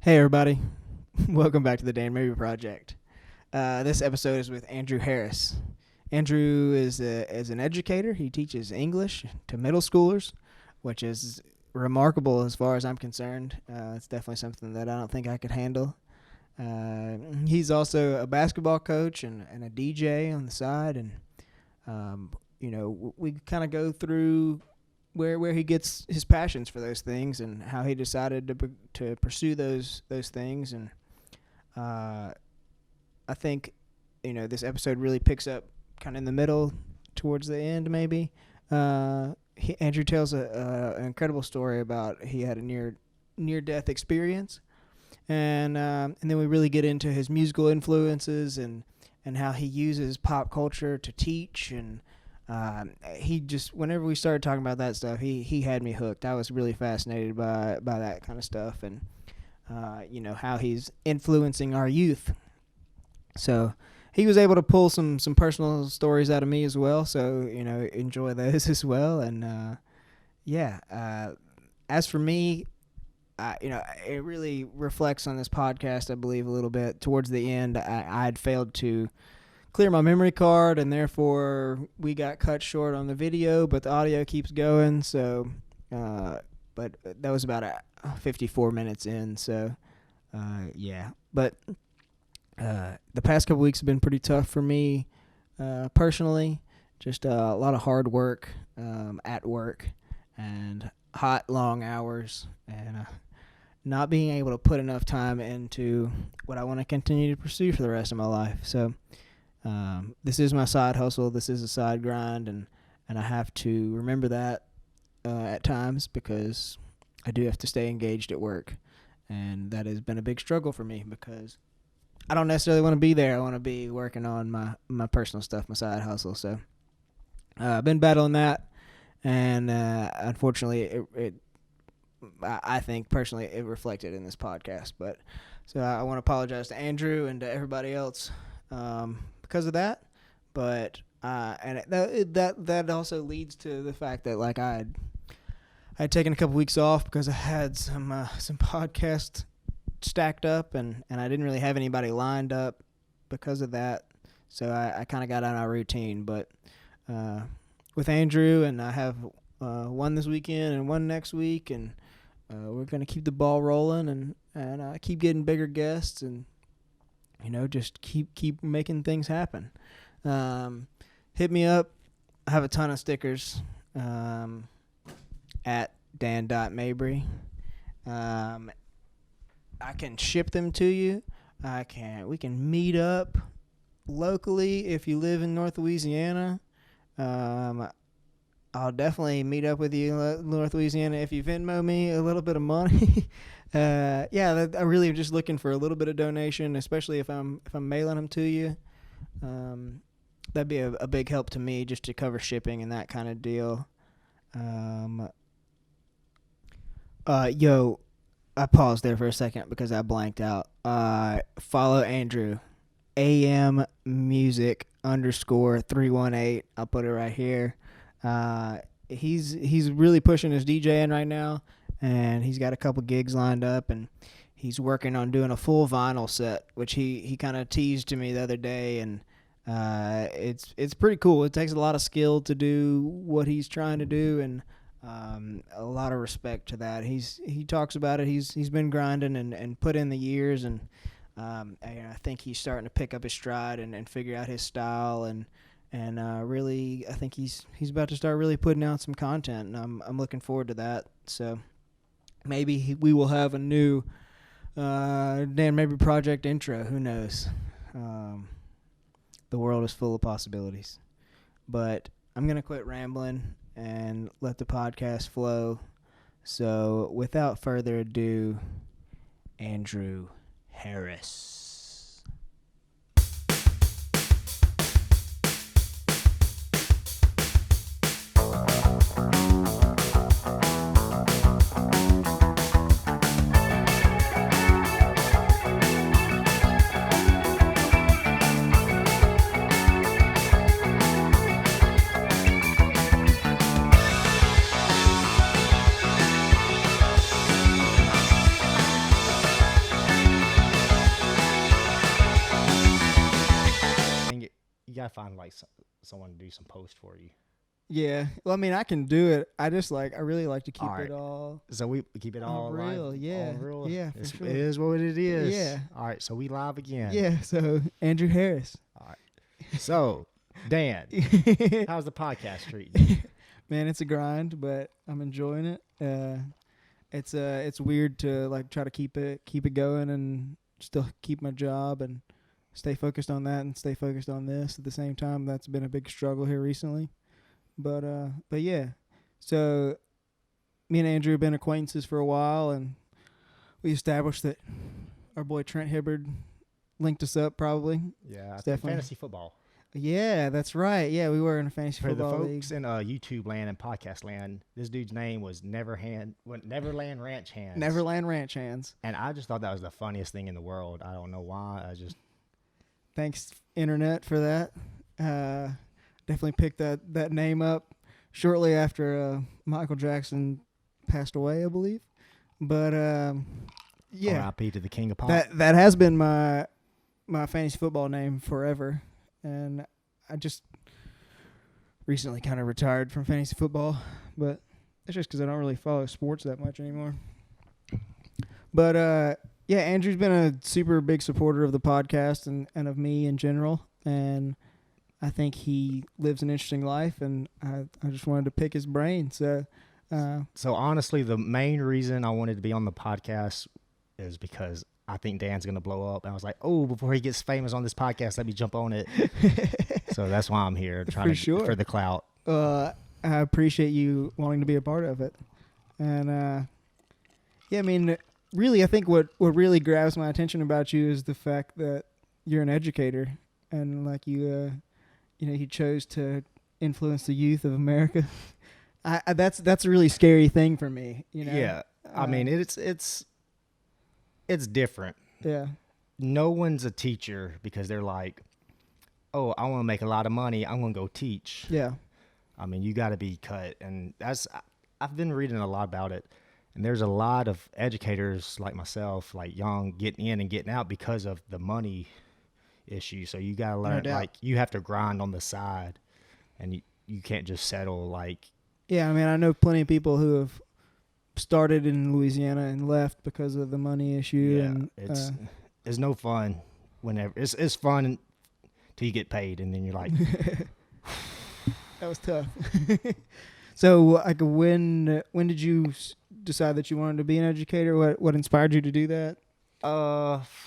Hey everybody, welcome back to the Dan Maybe Project. This episode is with Andrew Harris. Andrew is an educator. He teaches English to middle schoolers, which is remarkable as far as I'm concerned. It's definitely something that I don't think I could handle. He's also a basketball coach and a DJ on the side, and we kind of go through where he gets his passions for those things and how he decided to pursue those things. And I think this episode really picks up kind of in the middle towards the end maybe. Andrew tells an incredible story about he had a near death experience, and then we really get into his musical influences and how he uses pop culture to teach. And he just, whenever we started talking about that stuff, he had me hooked. I was really fascinated by that kind of stuff, and how he's influencing our youth. So he was able to pull some personal stories out of me as well. So enjoy those as well. And as for me, it really reflects on this podcast, I believe, a little bit. Towards the end, I had failed to clear my memory card, and therefore we got cut short on the video, but the audio keeps going. So, but that was about 54 minutes in. So, But the past couple weeks have been pretty tough for me personally. Just a lot of hard work at work and hot, long hours, and not being able to put enough time into what I want to continue to pursue for the rest of my life. So this is my side hustle. This is a side grind, and I have to remember that at times, because I do have to stay engaged at work. And that has been a big struggle for me, because I don't necessarily want to be there. I want to be working on my personal stuff, my side hustle. So I've been battling that, and unfortunately, I think personally it reflected in this podcast. But so I want to apologize to Andrew and to everybody else because of that. But and that also leads to the fact that I had taken a couple weeks off because I had some podcasts stacked up, and I didn't really have anybody lined up because of that. So I kind of got out of my routine. But with Andrew, and I have one this weekend and one next week, and we're going to keep the ball rolling and keep getting bigger guests, and just keep making things happen. Hit me up. I have a ton of stickers at dan.mabry. I can ship them to you. We can meet up locally if you live in North Louisiana. I'll definitely meet up with you in North Louisiana if you Venmo me a little bit of money. I really am just looking for a little bit of donation, especially if I'm mailing them to you. That'd be a big help to me, just to cover shipping and that kind of deal. I paused there for a second because I blanked out. Follow Andrew, AM Music _318. I'll put it right here. He's really pushing his DJing right now, and he's got a couple gigs lined up, and he's working on doing a full vinyl set, which he kind of teased to me the other day, and it's pretty cool. It takes a lot of skill to do what he's trying to do, and a lot of respect to that. He talks about it. He's been grinding and put in the years, and I think he's starting to pick up his stride and figure out his style, and really I think he's about to start really putting out some content, and I'm looking forward to that. So maybe we will have a new Dan Maybe Project intro. Who knows? The world is full of possibilities. But I'm going to quit rambling and let the podcast flow. So without further ado, Andrew Harris. gotta find like someone to do some post for you. Yeah. Well, I mean, I can do it. I really like to keep All right. it all. So we keep it all real, live, yeah, all real. yeah, for sure. It is what it is. Yeah. All right. So we live again. Yeah. So Andrew Harris. All right. So Dan, how's the podcast treating you? Man, it's a grind, but I'm enjoying it. It's weird to like try to keep it going and still keep my job and stay focused on that and stay focused on this at the same time. That's been a big struggle here recently. But yeah. So me and Andrew have been acquaintances for a while, and we established that our boy Trent Hibbard linked us up probably. Yeah, definitely fantasy football. Yeah, that's right. Yeah, we were in a fantasy For football the league. folks in YouTube land and podcast land, this dude's name was Neverland Ranch Hands. Neverland Ranch Hands. And I just thought that was the funniest thing in the world. I don't know why. Thanks, internet, for that. Definitely picked that name up shortly after Michael Jackson passed away, I believe. But yeah, R.I.P. to the King of Pop. That has been my fantasy football name forever, and I just recently kind of retired from fantasy football, but that's just because I don't really follow sports that much anymore. But yeah, Andrew's been a super big supporter of the podcast and of me in general, and I think he lives an interesting life, and I just wanted to pick his brain. So honestly, the main reason I wanted to be on the podcast is because I think Dan's going to blow up. And I was like, oh, before he gets famous on this podcast, let me jump on it. So that's why I'm here, trying for the clout. I appreciate you wanting to be a part of it. And yeah, I mean, really, I think what really grabs my attention about you is the fact that you're an educator, and like you chose to influence the youth of America. That's a really scary thing for me. Yeah, I mean it's different. Yeah. No one's a teacher because they're like, oh, I want to make a lot of money, I'm gonna go teach. Yeah. I mean, you got to be cut, and I've been reading a lot about it, and there's a lot of educators like myself, like young, getting in and getting out because of the money issue. So you got to learn, like you have to grind on the side, and you can't just settle like. Yeah, I mean, I know plenty of people who have started in Louisiana and left because of the money issue. Yeah, and it's no fun whenever it's fun till you get paid, and then you're like, that was tough. So, like, when did you decide that you wanted to be an educator? What inspired you to do that?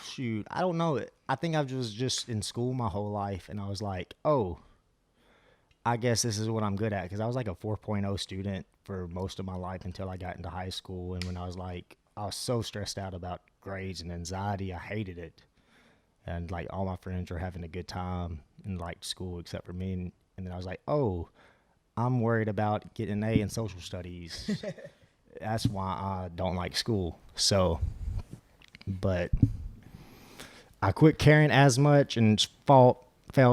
Shoot, I don't know. I think I was just in school my whole life, and I was like, oh, I guess this is what I'm good at, because I was like a 4.0 student for most of my life until I got into high school. And when I was so stressed out about grades and anxiety, I hated it. And like all my friends were having a good time and liked school except for me. And then I was like, oh, I'm worried about getting an A in social studies. That's why I don't like school. So, but I quit caring as much and fell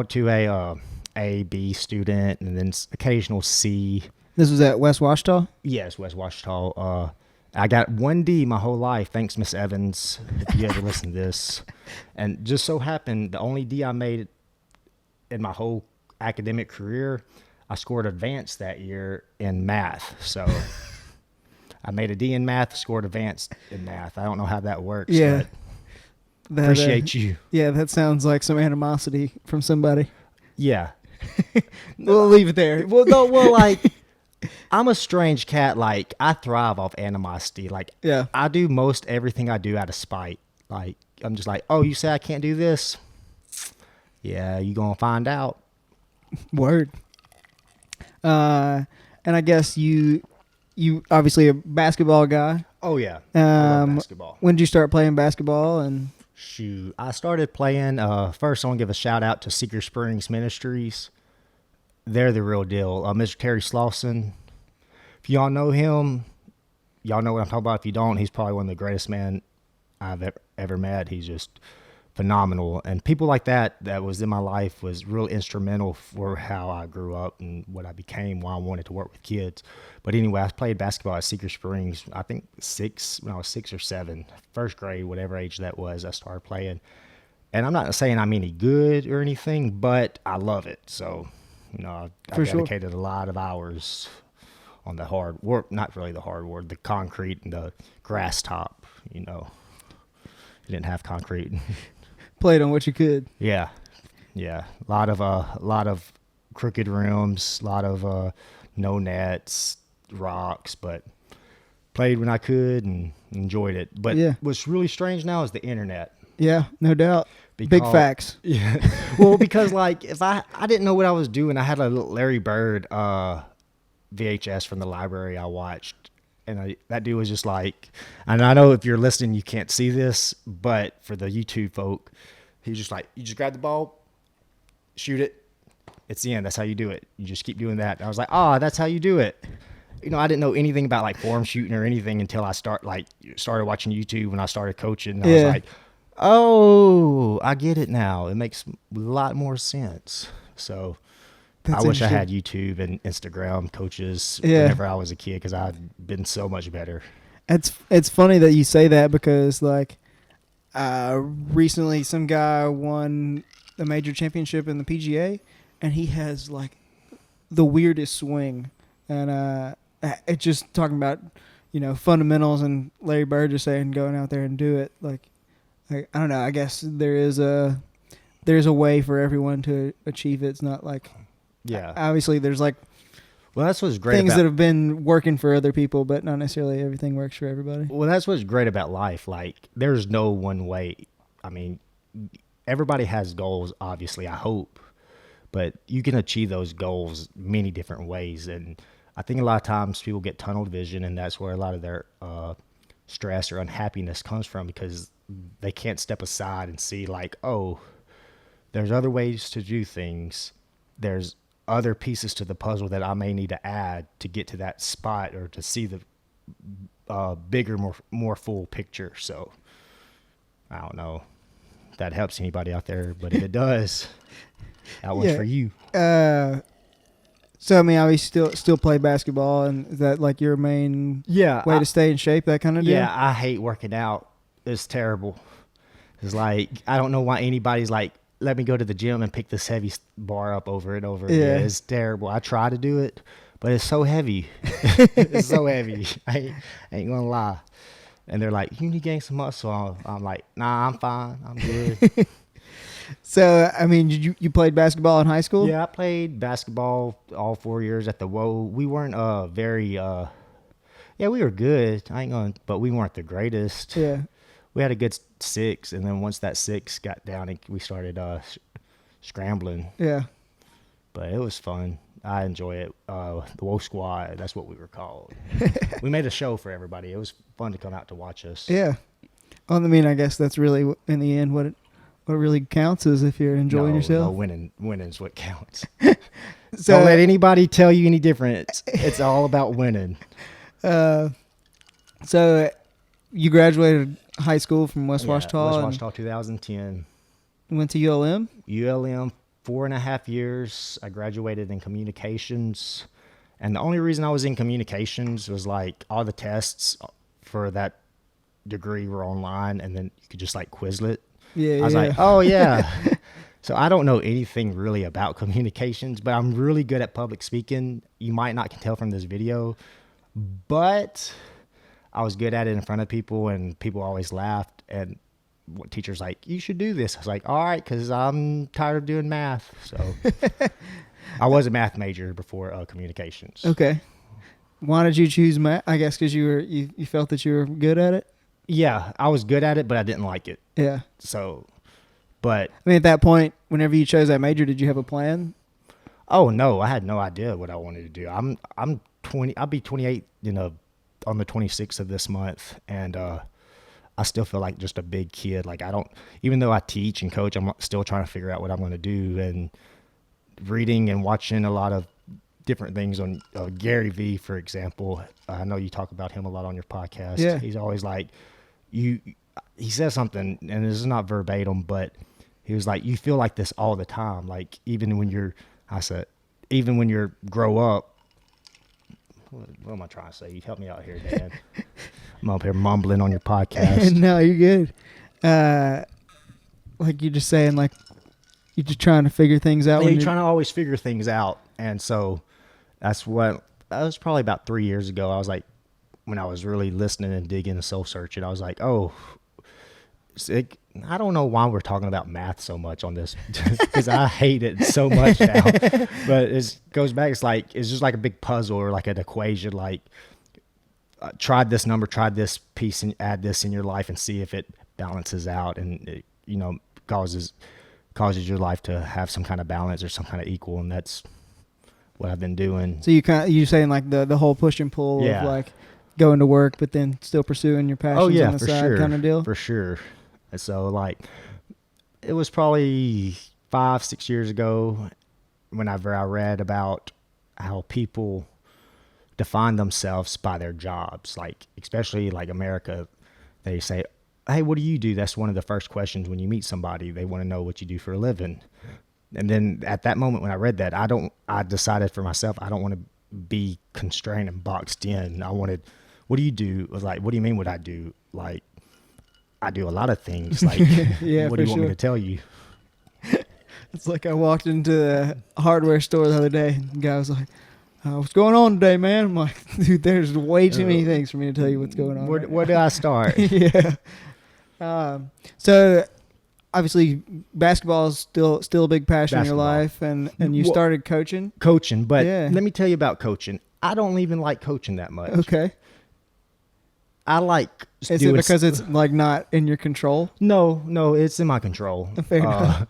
to a B student, and then occasional C. This was at West Washita? Yes, West Washita. I got 1D my whole life, thanks, Miss Evans, if you ever listen to this. And just so happened, the only D I made in my whole academic career, I scored advanced that year in math. So I made a D in math, scored advanced in math. I don't know how that works, yeah, but appreciate you. Yeah, that sounds like some animosity from somebody. Yeah. We'll leave it there. Like, I'm a strange cat. Like, I thrive off animosity. Like, yeah, I do most everything I do out of spite. Like, I'm just like, oh, you say I can't do this? Yeah, you gonna find out. Word. And I guess you obviously a basketball guy. Oh yeah, I love basketball. When did you start playing basketball? And shoot, I started playing. First, I want to give a shout out to Seeker Springs Ministries. They're the real deal. Mr. Terry Slauson. If y'all know him, y'all know what I'm talking about. If you don't, he's probably one of the greatest men I've ever met. He's just phenomenal. And people like that was in my life was real instrumental for how I grew up and what I became, why I wanted to work with kids. But anyway, I played basketball at Seeker Springs, I think when I was 6 or 7, first grade, whatever age that was, I started playing. And I'm not saying I'm any good or anything, but I love it. So, I For sure. dedicated a lot of hours on the hard work, not really the hard work, the concrete and the grass top. You didn't have concrete. Played on what you could. Yeah, yeah. A lot of crooked rims, a lot of no nets, rocks, but played when I could and enjoyed it. But Yeah. what's really strange now is the internet. Yeah, no doubt. Big Because, facts. yeah. Well, because like if I didn't know what I was doing, I had a little Larry Bird VHS from the library I watched, and that dude was just like, and I know if you're listening you can't see this, but for the YouTube folk, he was just like, you just grab the ball, shoot it, it's the end. That's how you do it. You just keep doing that. And I was like, that's how you do it. I didn't know anything about like form shooting or anything until I started watching YouTube when I started coaching. And I was like, oh, I get it now. It makes a lot more sense. So That's I wish I interesting. had YouTube and Instagram coaches whenever I was a kid, because I've been so much better. It's funny that you say that because like recently some guy won a major championship in the PGA and he has like the weirdest swing, and it's just talking about fundamentals, and Larry Bird just saying going out there and do it. Like I don't know, I guess there's a way for everyone to achieve it. It's not like, Yeah. obviously there's like Well, that's what's great things about that have been working for other people, but not necessarily everything works for everybody. Well, that's what's great about life. Like, there's no one way. I mean, everybody has goals, obviously, I hope, but you can achieve those goals many different ways. And I think a lot of times people get tunnel vision, and that's where a lot of their stress or unhappiness comes from, because they can't step aside and see, like, oh, there's other ways to do things. There's other pieces to the puzzle that I may need to add to get to that spot, or to see the bigger, more full picture. So I don't know if that helps anybody out there, but if it does, that one's for you. So I mean, obviously still play basketball, and is that like your main way to stay in shape, that kind of deal? Yeah, I hate working out. It's terrible. It's like, I don't know why anybody's like, let me go to the gym and pick this heavy bar up over and over again. It's terrible. I try to do it, but it's so heavy. It's so heavy. I ain't gonna lie. And they're like, you need to gain some muscle. I'm like, nah, I'm fine. I'm good. So, I mean, you played basketball in high school? Yeah, I played basketball all 4 years at the WO. We weren't we were good. But we weren't the greatest. Yeah. We had a good 6, and then once that 6 got down, we started scrambling. Yeah. But it was fun. I enjoy it. The WO Squad, that's what we were called. We made a show for everybody. It was fun to come out to watch us. Yeah. Well, I mean, I guess that's really, in the end, what really counts is if you're enjoying yourself. No, winning's what counts. So, don't let anybody tell you any different. It's all about winning. So you graduated high school from West Washita. West Washita, 2010. Went to ULM? ULM, 4.5 years. I graduated in communications. And the only reason I was in communications was like all the tests for that degree were online, and then you could just like Quizlet. Yeah, I was like, oh, yeah. So I don't know anything really about communications, but I'm really good at public speaking. You might not can tell from this video, but I was good at it in front of people, and people always laughed. And teachers like, you should do this. I was like, all right, because I'm tired of doing math. So I was a math major before communications. Okay. Why did you choose math? I guess because you felt that you were good at it? Yeah, I was good at it, but I didn't like it. Yeah. So, but I mean, at that point, whenever you chose that major, did you have a plan? Oh no, I had no idea what I wanted to do. I'm 20. I'll be 28, on the 26th of this month, and I still feel like just a big kid. Like even though I teach and coach, I'm still trying to figure out what I'm going to do, and reading and watching a lot of different things on Gary Vee, for example. I know you talk about him a lot on your podcast. Yeah. He's always like, he says something, and this is not verbatim, but he was like, you feel like this all the time. Like even when you grow up, what am I trying to say? You help me out here, Dan. I'm up here mumbling on your podcast. No, you're good. Like you're just saying, like you're just trying to figure things out. Yeah, When you're trying to always figure things out. And so that was probably about 3 years ago. I was like, when I was really listening and digging and soul searching, I was like, oh, I don't know why we're talking about math so much on this because I hate it so much now. But it goes back. It's just like a big puzzle or like an equation. Like try this number, try this piece, and add this in your life and see if it balances out, and it, causes your life to have some kind of balance or some kind of equal. And that's what I've been doing. So you saying like the whole push and pull of like going to work, but then still pursuing your passions on the side kind of deal? For sure. And so like it was probably 5-6 years ago whenever I read about how people define themselves by their jobs, like especially like America, they say, hey, what do you do? That's one of the first questions when you meet somebody. They want to know what you do for a living. And then at that moment when I read that, I decided for myself, I don't want to be constrained and boxed in. I wanted, what do you do? I was like, what do you mean what I do? Like, I do a lot of things. Like, yeah, what do you want me to tell you? It's like I walked into the hardware store the other day, and the guy was like, what's going on today, man? I'm like, dude, there's way too many things for me to tell you what's going on. Where do I start? Yeah. So obviously basketball is still a big passion in your life, and you started coaching. But let me tell you about coaching. I don't even like coaching that much. Okay. I like. Is it because it's like not in your control? No, it's in my control. Fair enough.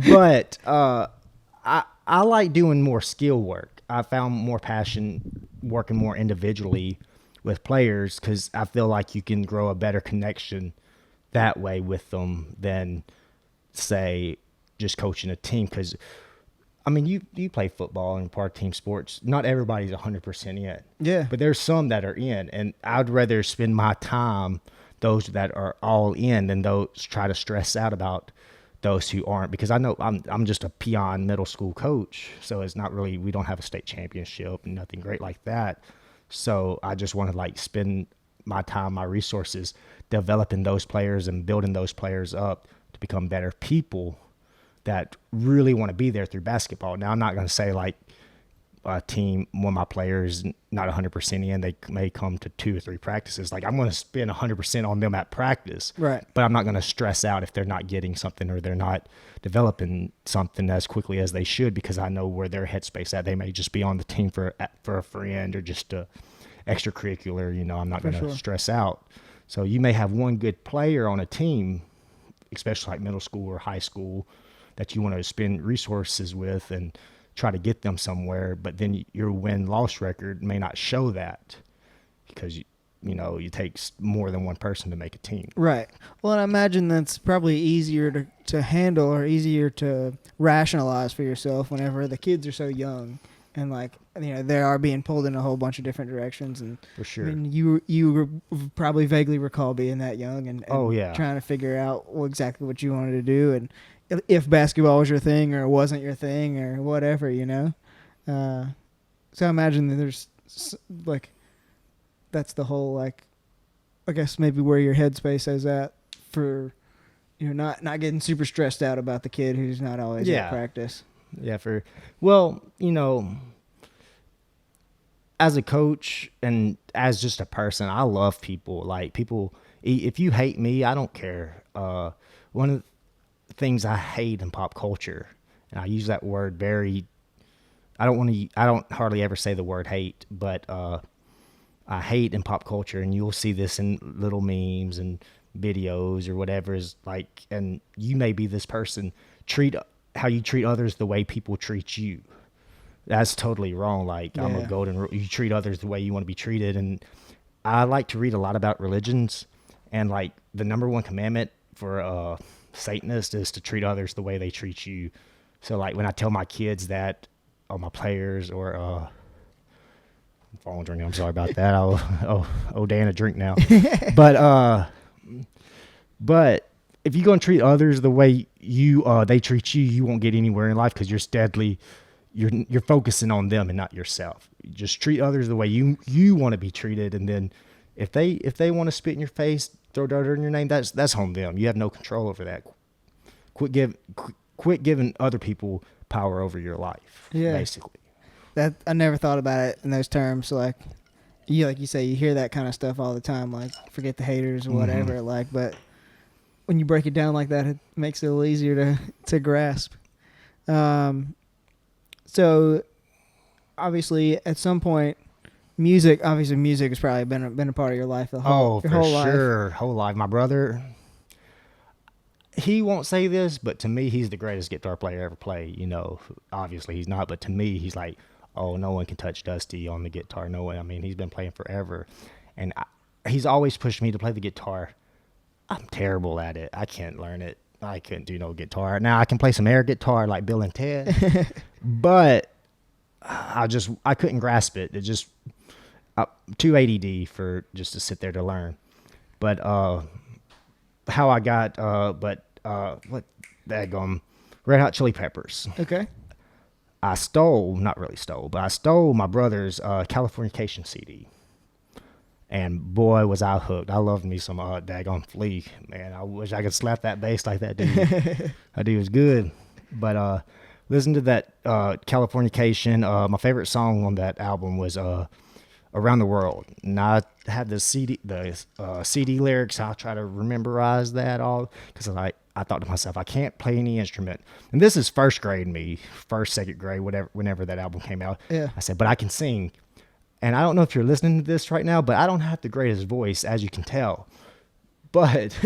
But I like doing more skill work. I found more passion working more individually with players because I feel like you can grow a better connection that way with them than, say, just coaching a team. Because, I mean, you play football and part of team sports. Not everybody's 100% in. Yeah. But there's some that are in. And I'd rather spend my time, those that are all in, than those try to stress out about those who aren't, because I know I'm just a peon middle school coach, so it's not really, we don't have a state championship and nothing great like that. So I just want to like spend my time, my resources developing those players and building those players up to become better people that really want to be there through basketball. Now I'm not going to say like a team, one of my players not 100% in, they may come to 2 or 3 practices. Like I'm going to spend 100% on them at practice, right? But I'm not going to stress out if they're not getting something or they're not developing something as quickly as they should, because I know where their headspace at. They may just be on the team for a friend or just a extracurricular. I'm not going to stress out. So you may have one good player on a team, especially like middle school or high school, that you want to spend resources with and try to get them somewhere, but then your win-loss record may not show that because it takes more than one person to make a team. Right. Well, and I imagine that's probably easier to handle or easier to rationalize for yourself whenever the kids are so young and they are being pulled in a whole bunch of different directions. And for sure, I mean, you probably vaguely recall being that young and trying to figure out exactly what you wanted to do and if basketball was your thing or wasn't your thing or whatever, So I imagine that there's that's the whole I guess maybe where your headspace is at for not getting super stressed out about the kid who's not always at practice. Yeah, as a coach and as just a person, I love people. Like people, if you hate me, I don't care. One of the things I hate in pop culture, and I use that word I don't hardly ever say the word hate, but I hate in pop culture, and you'll see this in little memes and videos or whatever is like, and you may be this person, how you treat others the way people treat you. That's totally wrong. Like I'm a golden rule. You treat others the way you want to be treated. And I like to read a lot about religions, and like the number one commandment for Satanist is to treat others the way they treat you. So like when I tell my kids that, or my players, or phone drink, I'm sorry about that. I'll Dan a drink now. But if you're gonna treat others the way they treat you, you won't get anywhere in life because you're focusing on them and not yourself. You just treat others the way you want to be treated, and then if they want to spit in your face, throw dirt in your name, that's on them. You have no control over that. quit giving other people power over your life. Yeah. Basically. That I never thought about it in those terms. Like you say, you hear that kind of stuff all the time. Like forget the haters or whatever. Like, but when you break it down like that, it makes it a little easier to grasp. So obviously, at some point, music has probably been a part of your life your whole sure, life. whole life. My brother, he won't say this, but to me, he's the greatest guitar player ever played. Obviously he's not, but to me, he's like, oh, no one can touch Dusty on the guitar. No one. I mean, he's been playing forever, and he's always pushed me to play the guitar. I'm terrible at it. I can't learn it. I couldn't do no guitar. Now I can play some air guitar like Bill and Ted, but I couldn't grasp it. It just too ADD for just to sit there to learn. But how I got what daggum Red Hot Chili Peppers. Okay. I stole my brother's Californication CD. And boy, was I hooked. I loved me some daggone Flea. Man, I wish I could slap that bass like that dude. That dude was good. But listen to that Californication. My favorite song on that album was Around the World. And I had the CD lyrics. I'll try to memorize that all because I thought to myself, I can't play any instrument. And this is first, second grade, whenever that album came out. Yeah. I said, but I can sing. And I don't know if you're listening to this right now, but I don't have the greatest voice, as you can tell. But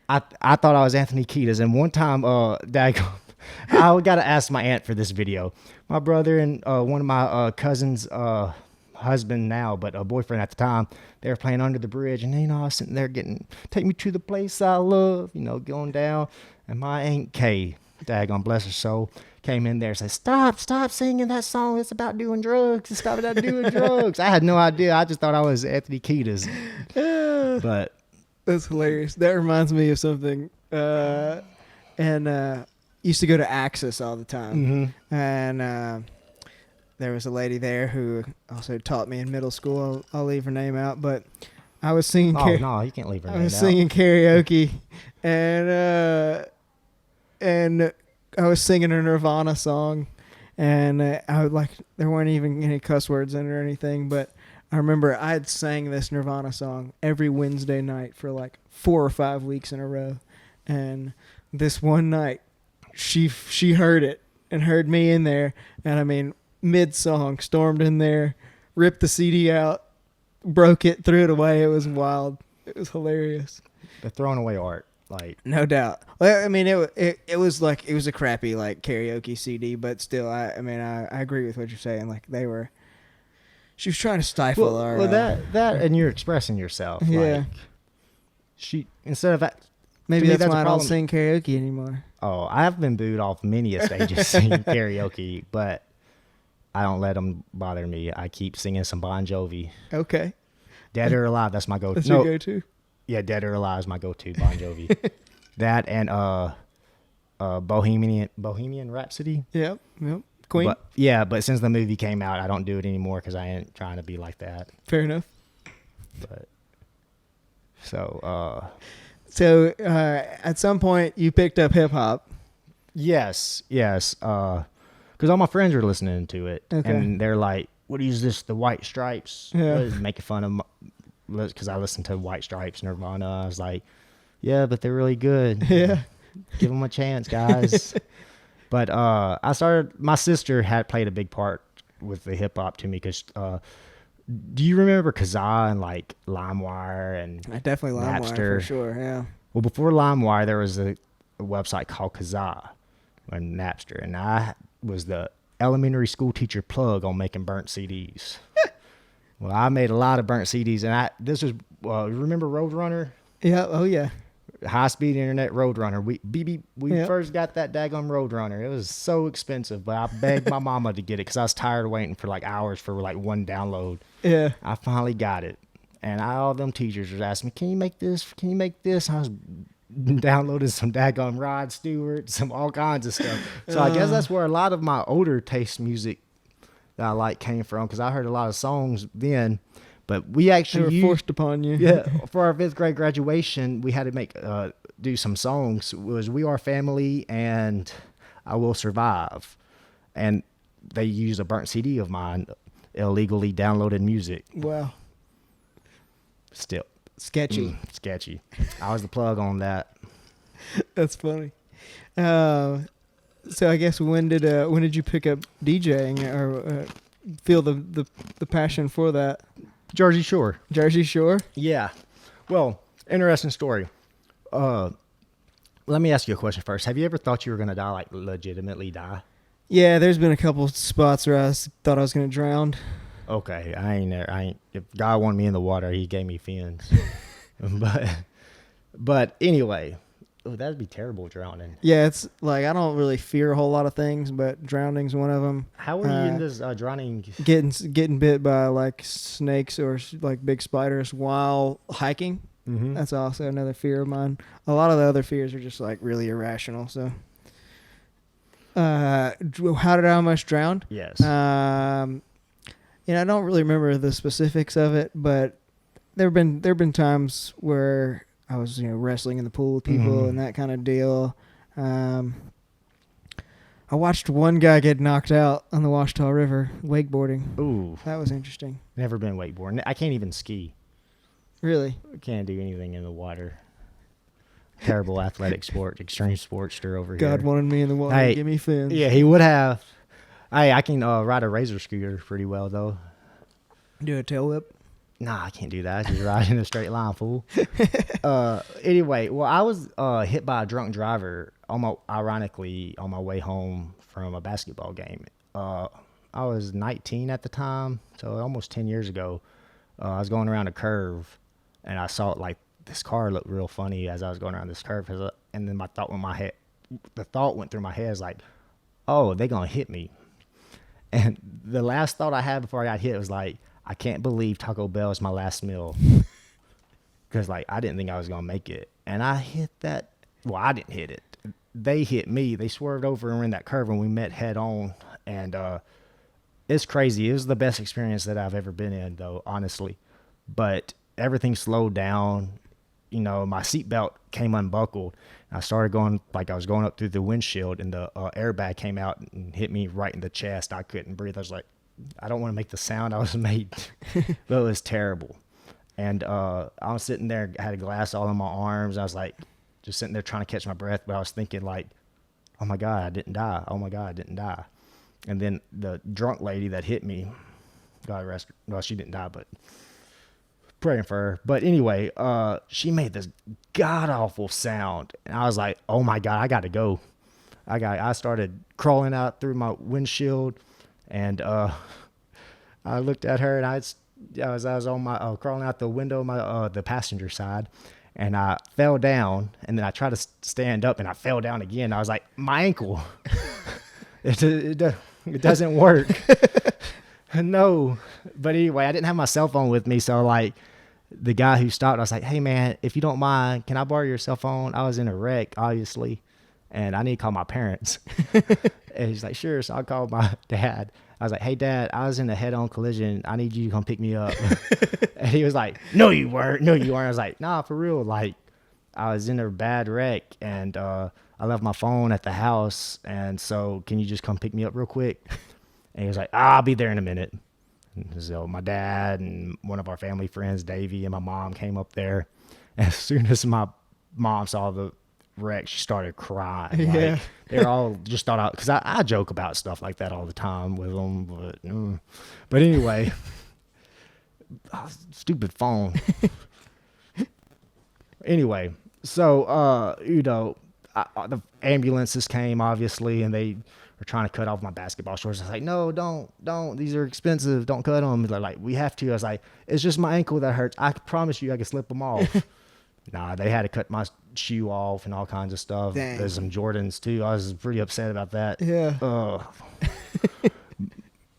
I thought I was Anthony Kiedis. And one time, I got to ask my aunt for this video. My brother and one of my cousin's husband now, but a boyfriend at the time, they were playing Under the Bridge. And, I was sitting there take me to the place I love, going down. And my Aunt Kay, daggone bless her soul, came in there and said, stop singing that song. It's about doing drugs. Stop about doing drugs. I had no idea. I just thought I was Anthony Kiedis. But that's hilarious. That reminds me of something. Used to go to Axis all the time. Mm-hmm. And there was a lady there who also taught me in middle school. I'll leave her name out, but I was singing. No, you can't leave her name out. I was singing karaoke, and I was singing a Nirvana song, and I would there weren't even any cuss words in it or anything, but I remember I had sang this Nirvana song every Wednesday night for 4 or 5 weeks in a row, and this one night she heard it and heard me in there, and I mean mid-song stormed in there, ripped the CD out, broke it, threw it away. It was wild. It was hilarious. They're throwing away art. No doubt. Well, I mean, it was a crappy karaoke CD, but still, I agree with what you're saying. She was trying to stifle our. Well, that and you're expressing yourself. Yeah. Instead of that. Maybe that's why I don't sing karaoke anymore. Oh, I've been booed off many a stages singing karaoke, but I don't let them bother me. I keep singing some Bon Jovi. Okay. Dead or Alive, that's my go-to. That's your go-to? Yeah, Dead or Alive is my go-to, Bon Jovi. That and Bohemian Rhapsody. Yep. Queen. But since the movie came out, I don't do it anymore because I ain't trying to be like that. Fair enough. But so at some point you picked up hip hop. Yes. Because all my friends were listening to it, and they're like, "What is this? The White Stripes?" Yeah. Making fun of. Because I listened to White Stripes, Nirvana. I was like, yeah, but they're really good. Yeah. Give them a chance, guys. But my sister had played a big part with the hip hop to me because do you remember Kazaa and LimeWire and I definitely LimeWire Napster? for sure, yeah. Well, before LimeWire, there was a website called Kazaa and Napster, and I was the elementary school teacher plug on making burnt CDs. Well, I made a lot of burnt CDs, and this was remember Roadrunner? Yeah. Oh yeah. High speed internet Roadrunner. We Yep. first got that daggone Roadrunner. It was so expensive, but I begged my mama to get it because I was tired of waiting for hours for one download. Yeah. I finally got it, and all them teachers was asking me, "Can you make this? Can you make this?" I was downloading some daggone Rod Stewart, some all kinds of stuff. So I guess that's where a lot of my older taste music that I came from, because I heard a lot of songs then, but we actually They were forced upon you. Yeah, for our 5th grade graduation, we had to make do some songs was "We Are Family" and "I Will Survive," and they used a burnt CD of mine, illegally downloaded music. Wow. Still Sketchy. sketchy. I was the plug on that. That's funny. So I guess when did you pick up DJing or feel the passion for that? Jersey Shore. Jersey Shore? Yeah. Well, interesting story. Let me ask you a question first. Have you ever thought you were gonna die, like legitimately die? Yeah, there's been a couple spots where thought I was gonna drown. Okay, I ain't. If God wanted me in the water, He gave me fins. but anyway, that'd be terrible drowning. Yeah, it's like I don't really fear a whole lot of things, but drowning's one of them. How are you in this drowning? Getting bit by like snakes or like big spiders while hiking. Mm-hmm. That's also another fear of mine. A lot of the other fears are just like really irrational. So, how did I almost drown? Yes. I don't really remember the specifics of it, but there've been times where I was wrestling in the pool with people and that kind of deal. I watched one guy get knocked out on the Washita River wakeboarding. Ooh, That was interesting. never been wakeboarding. I can't even ski. Really? I can't do anything in the water. Terrible athletic sport, extreme sportster over God here. wanted me in the water. Hey, Give me fins. Yeah, He would have. Hey, I can ride a razor scooter pretty well though. Do a tail whip. Nah, I can't do that. Just ride in a straight line, fool. Anyway, well, I was hit by a drunk driver, ironically, on my way home from a basketball game. I was 19 at the time, so almost 10 years ago. I was going around a curve, and I saw like this car looked real funny as I was going around this curve. And then the thought went through my head is like, oh, they gonna hit me. And the last thought I had before I got hit was like, I can't believe Taco Bell is my last meal. Because, like, I didn't think I was going to make it. And I hit that. Well, I didn't hit it. They hit me. They swerved over and were in that curve, and we met head on. And it's crazy. It was the best experience that I've ever been in, though, honestly. But everything slowed down. My seatbelt came unbuckled. I started going, like I was going up through the windshield, and the airbag came out and hit me right in the chest. I couldn't breathe. I was like, I don't want to make the sound I was made, but it was terrible. And I was sitting there, I had a glass all in my arms. I was like, just sitting there trying to catch my breath, but I was thinking like, oh my God, I didn't die. Oh my God, I didn't die. And then the drunk lady that hit me, God rest her, well, she didn't die, but praying for her. But anyway, she made this god awful sound, and I was like, oh my God, I got to go. I started crawling out through my windshield, and I looked at her, and I was on my crawling out the window, the passenger side, and I fell down, and then I tried to stand up, and I fell down again. I was like, my ankle, it doesn't work. No, but anyway, I didn't have my cell phone with me, so like the guy who stopped, I was like, hey man, if you don't mind, can I borrow your cell phone? I was in a wreck, obviously, and I need to call my parents. And he's like, sure. So I called my dad. I was like, hey dad, I was in a head-on collision. I need you to come pick me up. And he was like, no you weren't. I was like, nah, for real. Like, I was in a bad wreck, and I left my phone at the house, and so can you just come pick me up real quick? And he was like, I'll be there in a minute. And so my dad and one of our family friends, Davey, and my mom came up there. And as soon as my mom saw the wreck, she started crying. Yeah. Like, they all just thought out, because I joke about stuff like that all the time with them. But anyway, stupid phone. Anyway, so, the ambulances came, obviously, and they were trying to cut off my basketball shorts. I was like, no, don't. These are expensive. Don't cut them. They're like, we have to. I was like, it's just my ankle that hurts. I promise you I can slip them off. Nah, they had to cut my shoe off and all kinds of stuff. Dang. There's some Jordans, too. I was pretty upset about that. Yeah.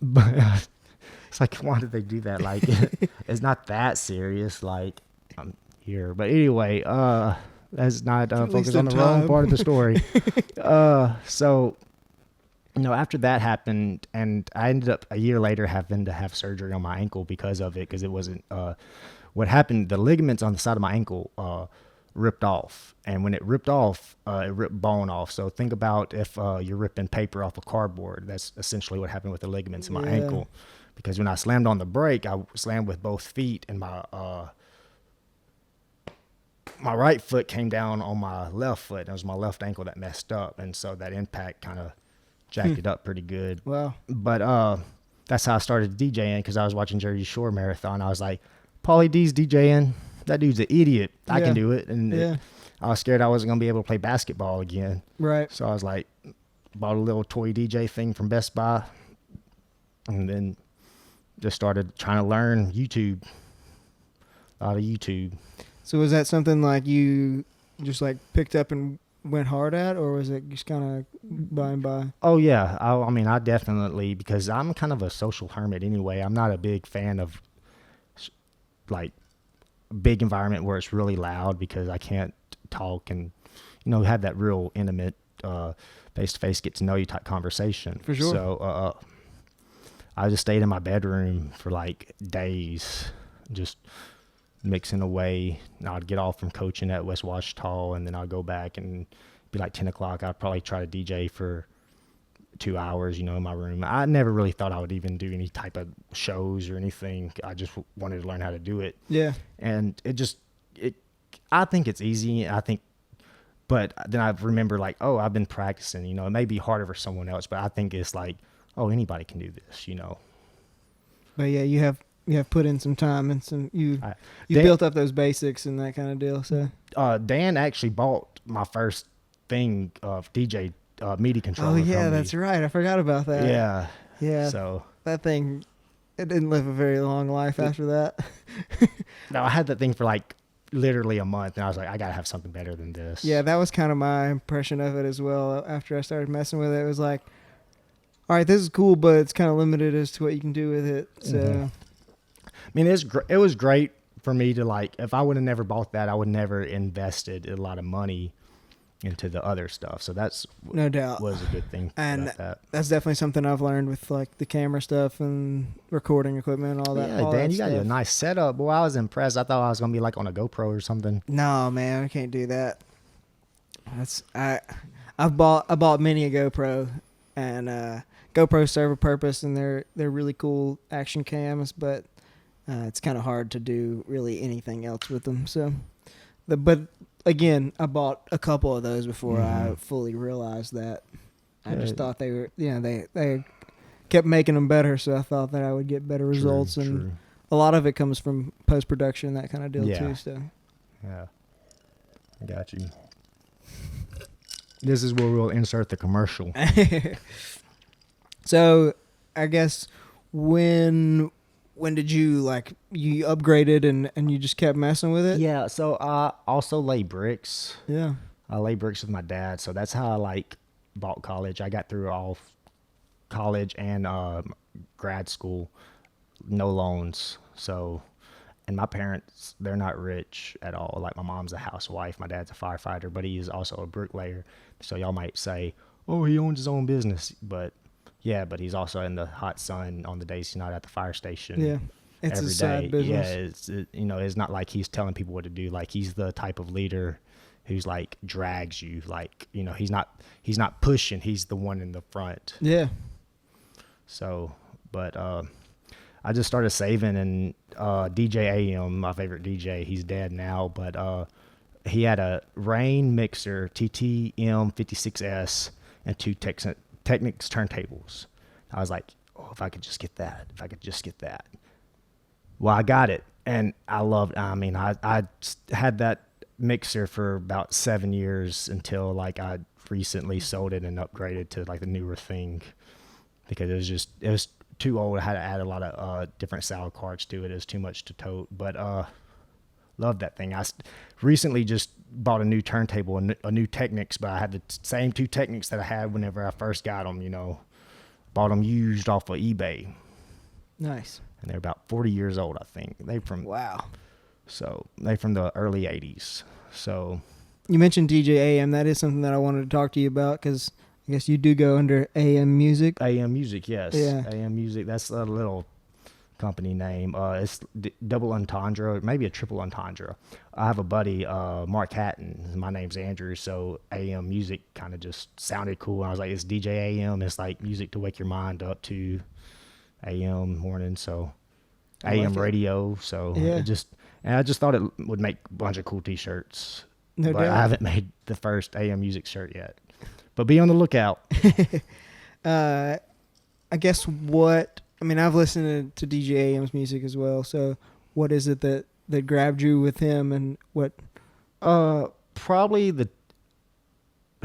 But it's like, why did they do that? Like, it's not that serious. Like, I'm here. But anyway, let's not focus on the wrong part of the story. So, after that happened, and I ended up a year later having to have surgery on my ankle because of it, because it wasn't what happened. The ligaments on the side of my ankle ripped off. And when it ripped off, it ripped bone off. So think about if you're ripping paper off a cardboard. That's essentially what happened with the ligaments in my ankle. Because when I slammed on the brake, I slammed with both feet, and my right foot came down on my left foot. It was my left ankle that messed up, and so that impact kind of jacked it up pretty good. Wow. But that's how I started DJing, because I was watching Jersey Shore Marathon. I was like, Paulie D's DJing. That dude's an idiot. I can do it. And I was scared I wasn't going to be able to play basketball again. Right. So I was like, bought a little toy DJ thing from Best Buy, and then just started trying to learn YouTube. A lot of YouTube. So was that something like you just like picked up and went hard at, or was it just kind of by and by? Oh yeah, I mean, I definitely, because I'm kind of a social hermit anyway. I'm not a big fan of like big environment where it's really loud, because I can't talk and have that real intimate face to face, get to know you type conversation. For sure. So I just stayed in my bedroom for like days, just mixing away. I'd get off from coaching at West Washita, and then I'd go back and be like 10 o'clock. I'd probably try to DJ for 2 hours, in my room. I never really thought I would even do any type of shows or anything. I just wanted to learn how to do it. Yeah. And I think it's easy. But then I remember like, I've been practicing, it may be harder for someone else, but I think it's like, anybody can do this, But yeah, you have put in some time and you built up those basics and that kind of deal. So Dan actually bought my first thing of DJ MIDI controller. Oh yeah, that's right. I forgot about that. Yeah. Yeah. So that thing, it didn't live a very long life after that. No, I had that thing for like literally a month, and I was like, I gotta have something better than this. Yeah, that was kind of my impression of it as well. After I started messing with it, it was like, all right, this is cool, but it's kind of limited as to what you can do with it. So. Mm-hmm. I mean, it was great for me to like, if I would have never bought that, I would never invested a lot of money into the other stuff. So that's no doubt was a good thing. And about that. That's definitely something I've learned with like the camera stuff and recording equipment and all that. Yeah, all Dan, that you got a nice setup. Boy, I was impressed. I thought I was going to be like on a GoPro or something. No, man, I can't do that. I bought many a GoPro, and GoPros serve a purpose, and they're really cool action cams, but it's kind of hard to do really anything else with them. So, but again, I bought a couple of those before I fully realized that. I just thought they were, they kept making them better, so I thought that I would get better results, and a lot of it comes from post production, that kind of deal too. So, yeah, I got you. This is where we'll insert the commercial. So, I guess when did you you upgraded and you just kept messing with it? Yeah, so I also lay bricks. Yeah. I lay bricks with my dad, so that's how I bought college. I got through all college and grad school, no loans. So, and my parents, they're not rich at all. Like my mom's a housewife, my dad's a firefighter, but he is also a bricklayer. So y'all might say, oh, he owns his own business, but he's also in the hot sun on the days he's not at the fire station. Yeah, it's every a side day. business. Yeah, it's not like he's telling people what to do. Like he's the type of leader who's drags you. He's not pushing. He's the one in the front. Yeah. So, but I just started saving, and DJ AM, my favorite DJ, he's dead now, but he had a Rain mixer, TTM 56S, and two Technics turntables. I was like, if I could just get that. Well, I got it, and I loved. I mean, I had that mixer for about 7 years until I recently sold it and upgraded to the newer thing, because it was too old. I had to add a lot of different sound cards to it. It was too much to tote, but loved that thing. I recently just bought a new turntable, a new Technics, but I had the same two Technics that I had whenever I first got them. Bought them used off of eBay. Nice. And they're about 40 years old, I think. Wow. So they from the early 80s. So you mentioned DJ AM. That is something that I wanted to talk to you about, because I guess you do go under AM music. AM music, yes. Yeah. AM music. That's a little company name. It's double entendre, or maybe a triple entendre. I have a buddy, Mark Hatton. My name's Andrew, so AM music kind of just sounded cool. I was like, it's DJ AM. It's like music to wake your mind up to AM morning. So I like AM it. radio. So Yeah. and I just thought it would make a bunch of cool T-shirts. No But I doubt. haven't made the first AM music shirt yet. But be on the lookout. I guess what I mean, I've listened to DJ AM's music as well. So, what is it that grabbed you with him, and what? Probably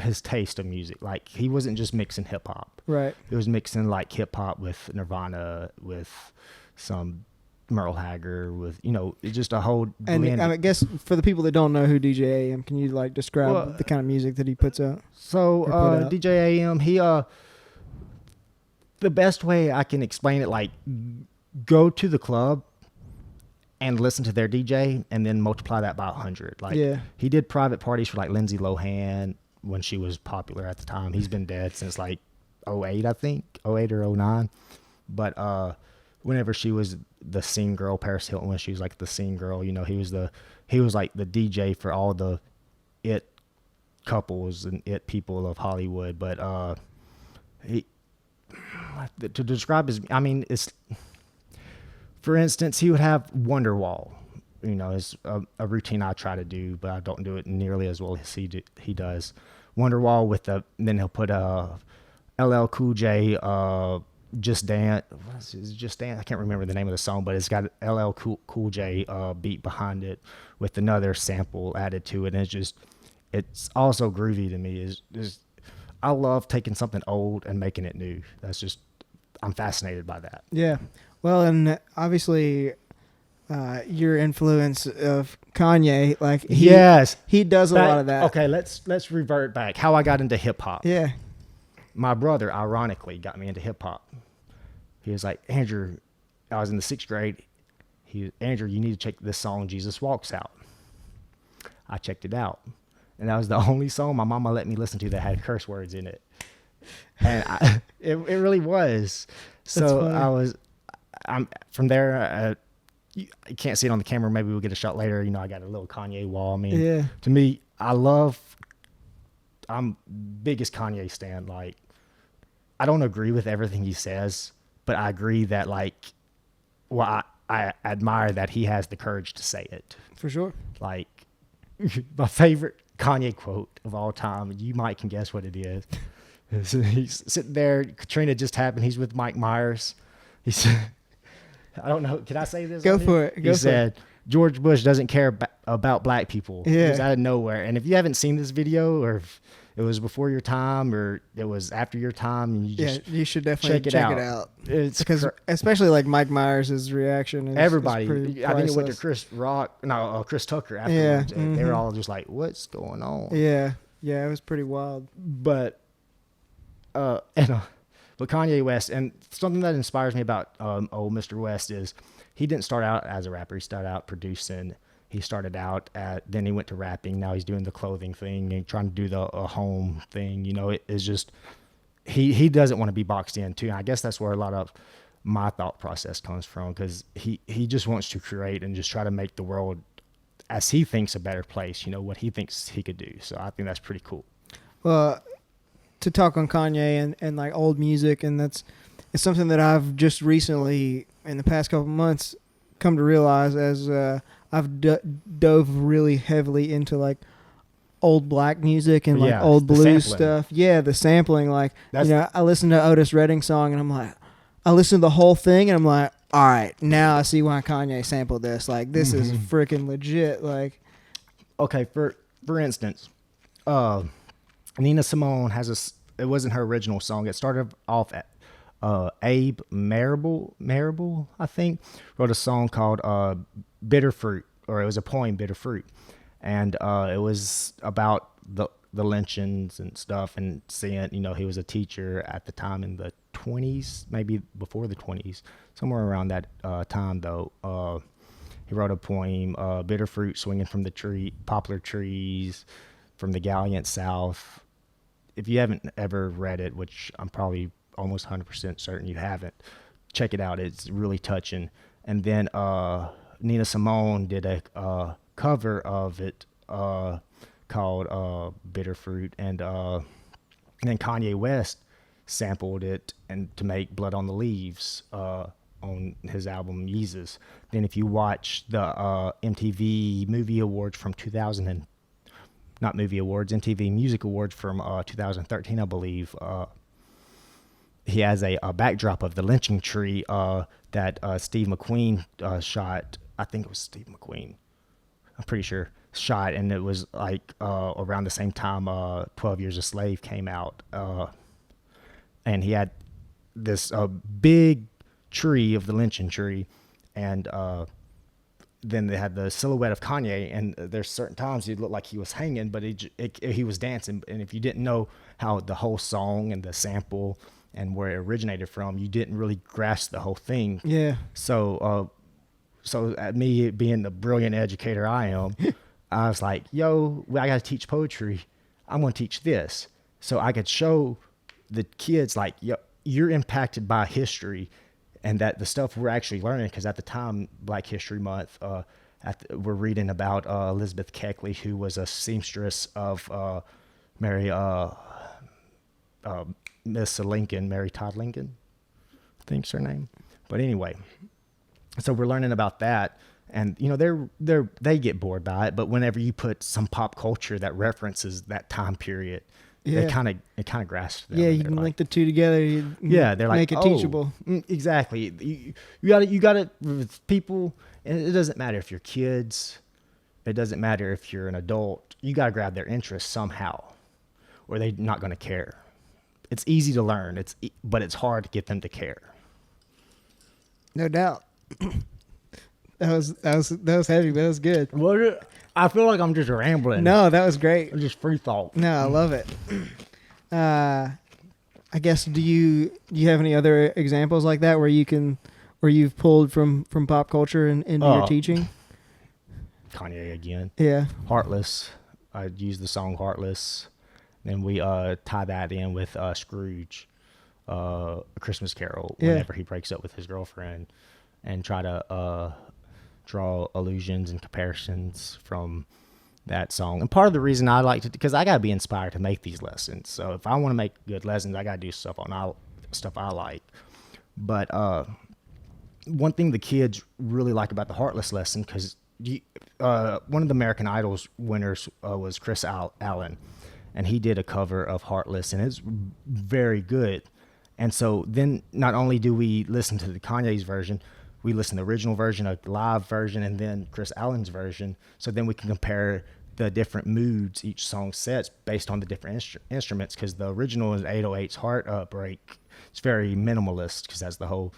his taste of music. Like, he wasn't just mixing hip hop. Right. He was mixing like hip hop with Nirvana, with some Merle Haggard, with it's just a whole blend. And I guess for the people that don't know who DJ AM, can you like describe the kind of music that he puts out? So Or put out? DJ AM, he the best way I can explain it, like, go to the club and listen to their DJ and then multiply that by 100. Like, Yeah. he did private parties for like Lindsay Lohan when she was popular at the time. He's been dead since like 08, I think, 08 or 09. But whenever she was the scene girl, Paris Hilton, when she was like the scene girl, he was like the DJ for all the it couples and it people of Hollywood. But he, to describe his, I mean, it's, for instance, he would have Wonderwall. Is a routine I try to do, but I don't do it nearly as well as he does. Wonderwall with then he'll put LL Cool J, Just Dance. What is it? Just Dance. I can't remember the name of the song, but it's got LL Cool J beat behind it with another sample added to it, and it's also groovy to me. Is I love taking something old and making it new. I'm fascinated by that. Yeah. Well, and obviously, your influence of Kanye, like Yes, he does a lot of that. Okay, let's revert back. How I got into hip hop. Yeah. My brother, ironically, got me into hip hop. He was like, Andrew, I was in the 6th grade. Andrew, you need to check this song, Jesus Walks out. I checked it out. And that was the only song my mama let me listen to that had curse words in it. And it really was. So I'm from there. You can't see it on the camera. Maybe we'll get a shot later. I got a little Kanye wall. I mean, Yeah. to me, I'm biggest Kanye stan. Like, I don't agree with everything he says, but I agree that, like, I admire that he has the courage to say it. For sure. Like, my favorite Kanye quote of all time, and you might can guess what it is. He's sitting there. Katrina just happened. He's with Mike Myers. He said, I don't know. Can I say this? Go for it. He said, George Bush doesn't care about black people. Yeah. It was out of nowhere. And if you haven't seen this video, or if it was before your time, or it was after your time, and you just you should definitely check it out. It's Because especially like Mike Myers' reaction. everybody. Is pretty I think it went to priceless. Chris Tucker afterwards. Yeah. And they were Mhm. all just like, what's going on? Yeah. Yeah, it was pretty wild. But but Kanye West, and something that inspires me about old Mr. West is he didn't start out as a rapper. He started out producing. He started out then he went to rapping. Now he's doing the clothing thing and trying to do the home thing. It's just he doesn't want to be boxed in too. And I guess that's where a lot of my thought process comes from, because he just wants to create and just try to make the world as he thinks a better place. What he thinks he could do. So I think that's pretty cool. Well, to talk on Kanye and like old music, and it's something that I've just recently in the past couple months come to realize as I've dove really heavily into like old black music and like Yeah, old the blues sampling. stuff. Yeah, the sampling. Like, That's- I listened to Otis Redding song and I'm like, I listened to the whole thing and I'm like, all right, now I see why Kanye sampled this. Like, this is freaking legit. Like, Okay, for instance, Nina Simone has it wasn't her original song. It started off at Abe Marable, I think, wrote a song called Bitter Fruit, or it was a poem, Bitter Fruit. And it was about the lynchings and stuff, and seeing, he was a teacher at the time in the 20s, maybe before the 20s, somewhere around that time, though. He wrote a poem, Bitter Fruit Swinging from the Poplar Trees, from the Gallant South. If you haven't ever read it, which I'm probably almost 100% certain you haven't, check it out. It's really touching. And then Nina Simone did a cover of it called Bitter Fruit, and then Kanye West sampled it and to make Blood on the Leaves on his album Yeezus. Then if you watch the MTV Movie Awards from 2000 and not Movie Awards, MTV Music Awards from 2013, I believe, he has a backdrop of the lynching tree that Steve McQueen shot. I think it was Steve McQueen. I'm pretty sure shot, and it was like around the same time 12 Years a Slave came out, and he had this big tree of the lynching tree, and then they had the silhouette of Kanye, and there's certain times he'd look like he was hanging, but he was dancing. And if you didn't know how the whole song and the sample and where it originated from, you didn't really grasp the whole thing. Yeah. So at me being the brilliant educator I am, I was like, yo, I got to teach poetry. I'm going to teach this. So I could show the kids, like, yo, you're impacted by history, and that the stuff we're actually learning, because at the time, Black History Month, we're reading about Elizabeth Keckley, who was a seamstress of Mary Miss Lincoln, Mary Todd Lincoln, I think's her name. But anyway, so we're learning about that, and you know they get bored by it. But whenever you put some pop culture that references that time period, it kind of grasps them. Yeah, you can link the two together. They're like, make it teachable. Exactly. You got it with people, and it doesn't matter if you're kids. It doesn't matter if you're an adult. You got to grab their interest somehow, or they're not going to care. It's easy to learn. But it's hard to get them to care. No doubt. That was heavy, but that was good. I feel like I'm just rambling. No, that was great. It's just free thought. No, I love it. I guess do you have any other examples like that where you've pulled from pop culture and into your teaching? Kanye again. Yeah. Heartless. I use the song Heartless. Then we tie that in with Scrooge, A Christmas Carol, whenever he breaks up with his girlfriend, and try to draw allusions and comparisons from that song. And part of the reason I like to, because I got to be inspired to make these lessons. So if I want to make good lessons, I got to do stuff I like. But one thing the kids really like about the Heartless lesson, because one of the American Idol's winners was Chris Allen, and he did a cover of Heartless, and it's very good. And so then not only do we listen to the Kanye's version, we listen to the original version, a live version, and then Chris Allen's version. So then we can compare the different moods each song sets based on the different instruments, because the original is 808's Heartbreak. It's very minimalist because that's the whole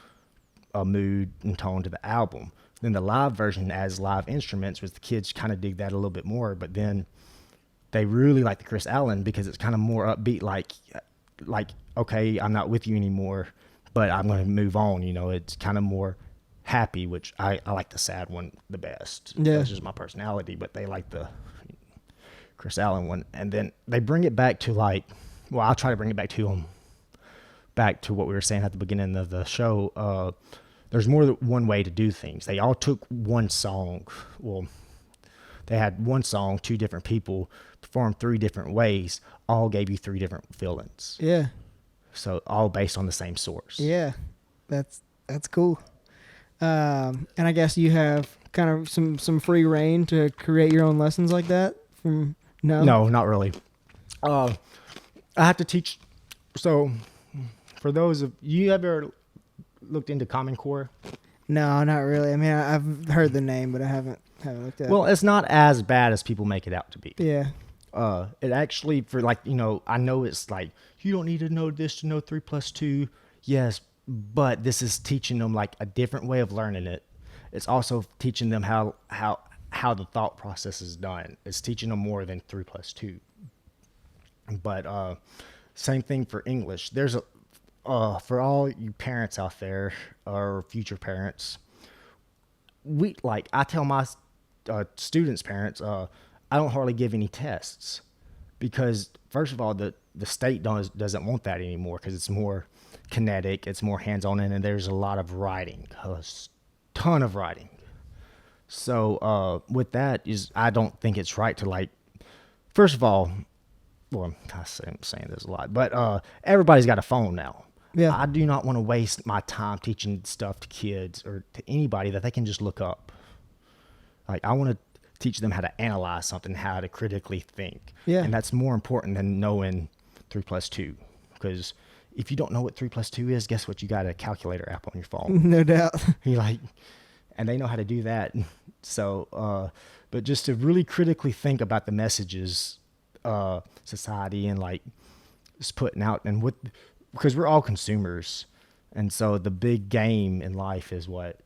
mood and tone to the album. Then the live version adds live instruments, which the kids kind of dig that a little bit more. But then they really like the Chris Allen because it's kind of more upbeat, like okay, I'm not with you anymore, but I'm going to move on. You know, it's kind of more happy, which I like the sad one the best. Yeah. That's just my personality, but they like the Chris Allen one. And then they bring it back to I'll try to bring it back to what we were saying at the beginning of the show. There's more than one way to do things. They all took one song. Well, they had one song, two different people performed three different ways, all gave you three different feelings. Yeah. So all based on the same source. Yeah. That's cool. And I guess you have kind of some free reign to create your own lessons like that No, not really. I have to teach. So for those of you ever looked into Common Core? No, not really. I mean, I've heard the name, but I haven't looked at it. Well, it's not as bad as people make it out to be. Yeah. It actually, for I know it's like, you don't need to know this to know 3 + 2. Yes, but this is teaching them like a different way of learning it. It's also teaching them how the thought process is done. It's teaching them more than 3 + 2. But same thing for English. There's for all you parents out there or future parents, I tell my students' parents, I don't hardly give any tests because, first of all, the state doesn't want that anymore because it's more kinetic, it's more hands-on, and then there's a lot of writing, ton of writing. So with that is, I don't think it's right to like, first of all, well, I'm saying this a lot, but everybody's got a phone now. Yeah. I do not want to waste my time teaching stuff to kids or to anybody that they can just look up. Like, I want to teach them how to analyze something, how to critically think. Yeah. And that's more important than knowing 3 plus 2. Because if you don't know what 3 plus 2 is, guess what? You got a calculator app on your phone. No doubt. You're like, and they know how to do that. So, but just to really critically think about the messages, society and like just putting out, and what, because we're all consumers. And so the big game in life is what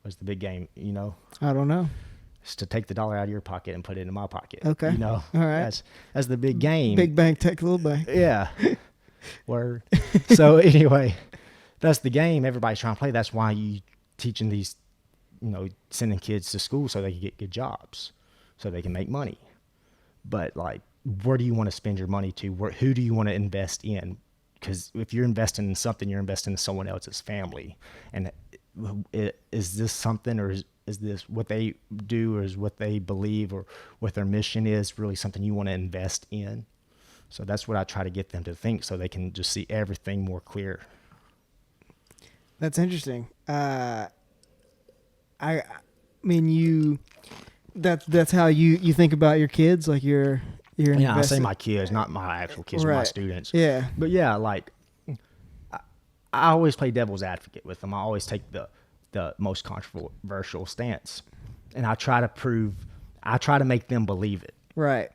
was the big game, you know? I don't know. It's to take the dollar out of your pocket and put it in my pocket. Okay. You know? All right. That's the big game. Big bank, take little bank. Yeah. Word. So anyway, that's the game everybody's trying to play. That's why you teaching these, you know, sending kids to school so they can get good jobs, so they can make money. But like, where do you want to spend your money to? Who do you want to invest in? Because if you're investing in something, you're investing in someone else's family. And is this something, or is this what they do, or is what they believe, or what their mission is really something you want to invest in? So that's what I try to get them to think, so they can just see everything more clear. That's interesting. I mean, that's how you think about your kids, like you're Yeah, I say my kids, not my actual kids, right. Or my students. Yeah. But yeah, like I always play devil's advocate with them. I always take the most controversial stance, and I try to make them believe it. Right.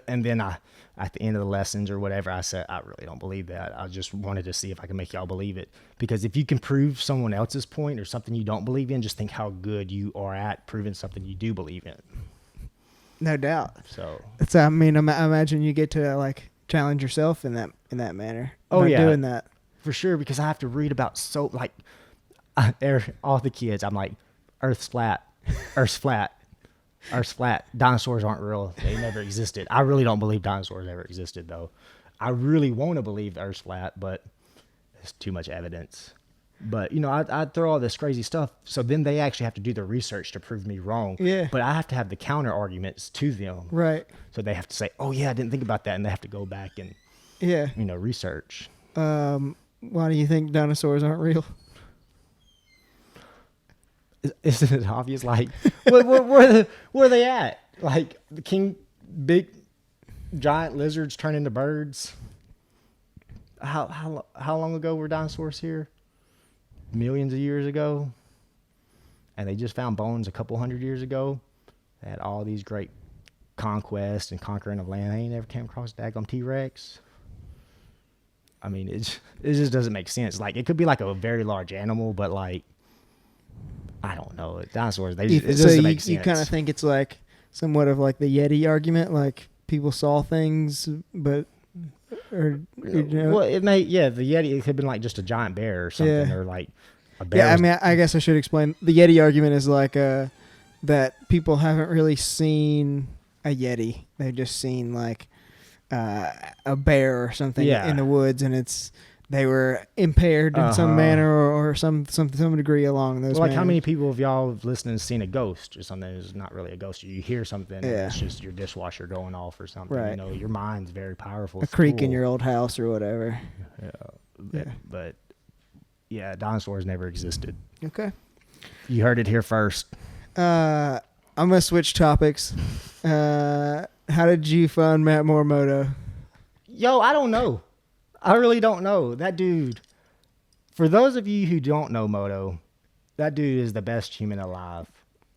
And then at the end of the lessons or whatever, I said, I really don't believe that. I just wanted to see if I can make y'all believe it. Because if you can prove someone else's point or something you don't believe in, just think how good you are at proving something you do believe in. No doubt. So it's, I mean, I imagine you get to like challenge yourself in that manner. Oh yeah, doing that for sure. Because I have to read about all the kids. I'm like, Earth's flat, Earth's flat. Earth's flat. Dinosaurs aren't real. They never existed. I really don't believe dinosaurs ever existed, though. I really want to believe the Earth's flat, but there's too much evidence. But, you know, I throw all this crazy stuff. So then they actually have to do the research to prove me wrong. Yeah. But I have to have the counter arguments to them. Right. So they have to say, oh, yeah, I didn't think about that. And they have to go back and, research. Why do you think dinosaurs aren't real? Isn't it obvious? Like, where are they at? Like the big giant lizards turn into birds. How long ago were dinosaurs here? Millions of years ago. And they just found bones a couple hundred years ago. They had all these great conquests and conquering of land. They ain't never came across daggum T-Rex. I mean, it just doesn't make sense. Like, it could be like a very large animal, but like, I don't know. Dinosaurs, it just doesn't make sense. You kind of think it's like somewhat of like the Yeti argument, like people saw things, but well, it may, the Yeti, it could have been like just a giant bear or something, or like a bear. Yeah, I mean, I guess I should explain. The Yeti argument is like that people haven't really seen a Yeti; they've just seen like a bear or something in the woods, and they were impaired in some manner or some degree along those. Like, how many people of y'all listening seen a ghost or something? It's not really a ghost. You hear something, and it's just your dishwasher going off or something. Right. You know, your mind's very powerful. A creak in your old house or whatever. But dinosaurs never existed. Okay. You heard it here first. I'm gonna switch topics. How did you find Matt Morimoto? Yo, I don't know. I really don't know. That dude, for those of you who don't know Moto, that dude is the best human alive.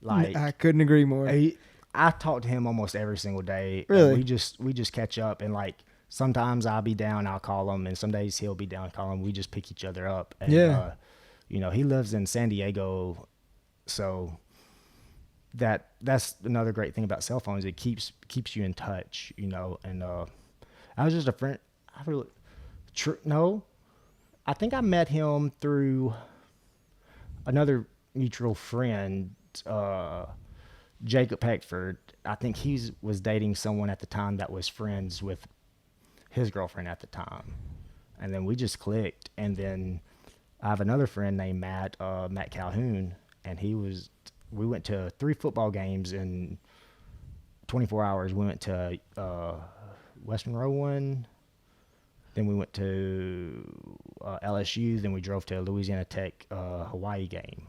Like, I couldn't agree more. I talk to him almost every single day. Really? We just catch up, and like sometimes I'll be down, I'll call him, and some days he'll be down, call him. We just pick each other up. And, he lives in San Diego, so that's another great thing about cell phones. It keeps you in touch, and I was just a friend. No, I think I met him through another mutual friend, Jacob Peckford. I think he was dating someone at the time that was friends with his girlfriend at the time. and then we just clicked. And then I have another friend named Matt Calhoun, and we went to 3 football games in 24 hours. We went to West Monroe one, then we went to LSU, then we drove to Louisiana Tech Hawaii game,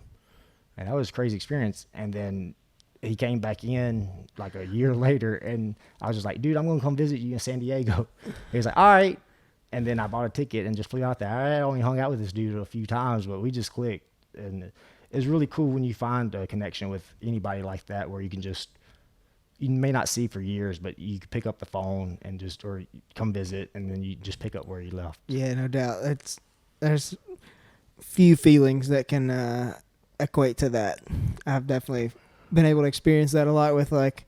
and that was a crazy experience. And then he came back in like a year later, and I was just like, dude, I'm gonna come visit you in San Diego. He was like, all right. And then I bought a ticket and just flew out there. I only hung out with this dude a few times, but we just clicked. And it's really cool when you find a connection with anybody like that, where you can just, you may not see for years, but you can pick up the phone and or come visit, and then you just pick up where you left. Yeah, no doubt. There's few feelings that can equate to that. I've definitely been able to experience that a lot with, like,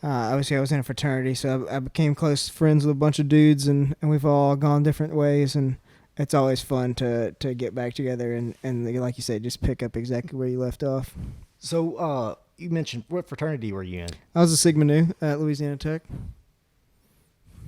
obviously I was in a fraternity, so I became close friends with a bunch of dudes, and we've all gone different ways, and it's always fun to get back together and like you said, just pick up exactly where you left off. So you mentioned, what fraternity were you in? I was a Sigma Nu at Louisiana Tech.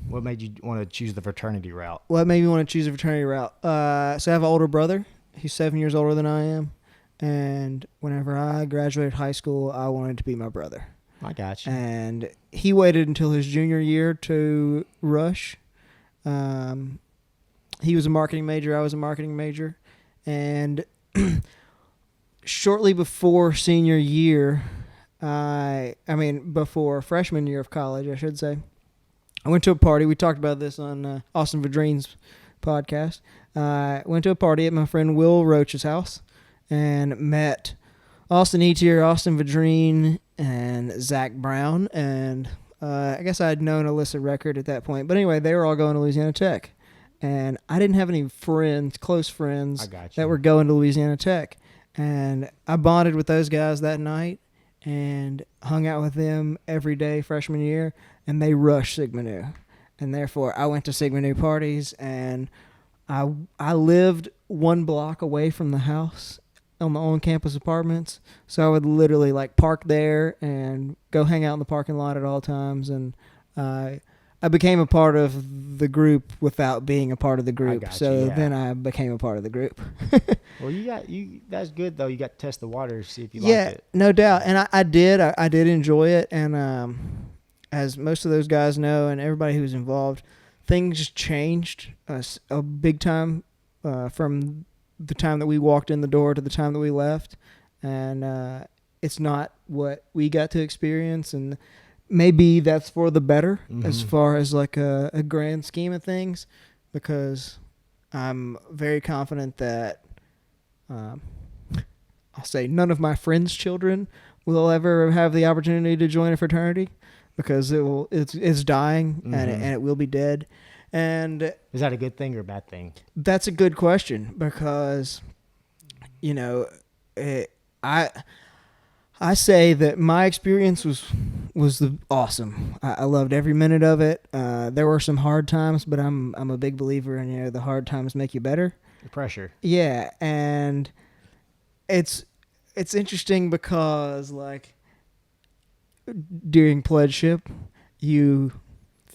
What made you want to choose the fraternity route? What made me want to choose a fraternity route? So I have an older brother. He's 7 years older than I am. And whenever I graduated high school, I wanted to be my brother. I got you. And he waited until his junior year to rush. He was a marketing major. I was a marketing major. And shortly before senior year, before freshman year of college, I should say, I went to a party. We talked about this on Austin Vadreen's podcast. I went to a party at my friend Will Roach's house and met Austin Etier, Austin Vadreen, and Zach Brown. And I guess I had known Alyssa Record at that point. But anyway, they were all going to Louisiana Tech. And I didn't have any close friends that were going to Louisiana Tech. And I bonded with those guys that night and hung out with them every day freshman year. And they rushed Sigma Nu. And therefore, I went to Sigma Nu parties, and I lived 1 block away from the house on the on-campus apartments. So I would literally, like, park there and go hang out in the parking lot at all times. And I became a part of the group without being a part of the group. Then I became a part of the group. Well, that's good, though. You got to test the waters, see if you liked it. Yeah, no doubt. And I did. I did enjoy it. And as most of those guys know, and everybody who's involved, things changed a big time from the time that we walked in the door to the time that we left. And it's not what we got to experience. And maybe that's for the better as far as like a grand scheme of things, because I'm very confident that I'll say none of my friends' children will ever have the opportunity to join a fraternity, because it's dying and it will be dead. And is that a good thing or a bad thing? That's a good question, because I say that my experience was awesome. I loved every minute of it. There were some hard times, but I'm a big believer in the hard times make you better. The pressure. Yeah, and it's interesting because, like, during pledgeship, you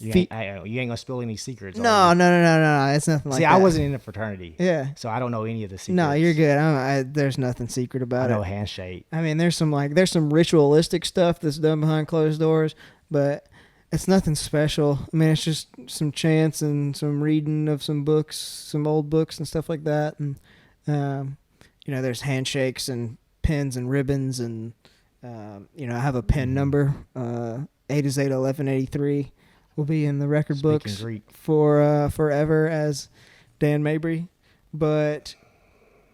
ain't gonna spill any secrets. No. It's nothing like that. See, I wasn't in a fraternity. Yeah. So I don't know any of the secrets. No, you're good. There's nothing secret about it. I know handshake. I mean, there's some ritualistic stuff that's done behind closed doors, but it's nothing special. I mean, it's just some chants and some reading of some books, some old books and stuff like that. And, there's handshakes and pins and ribbons. And, I have a pin number, 8 will be in the record Speaking books Greek. For forever as Dan Mabry. But,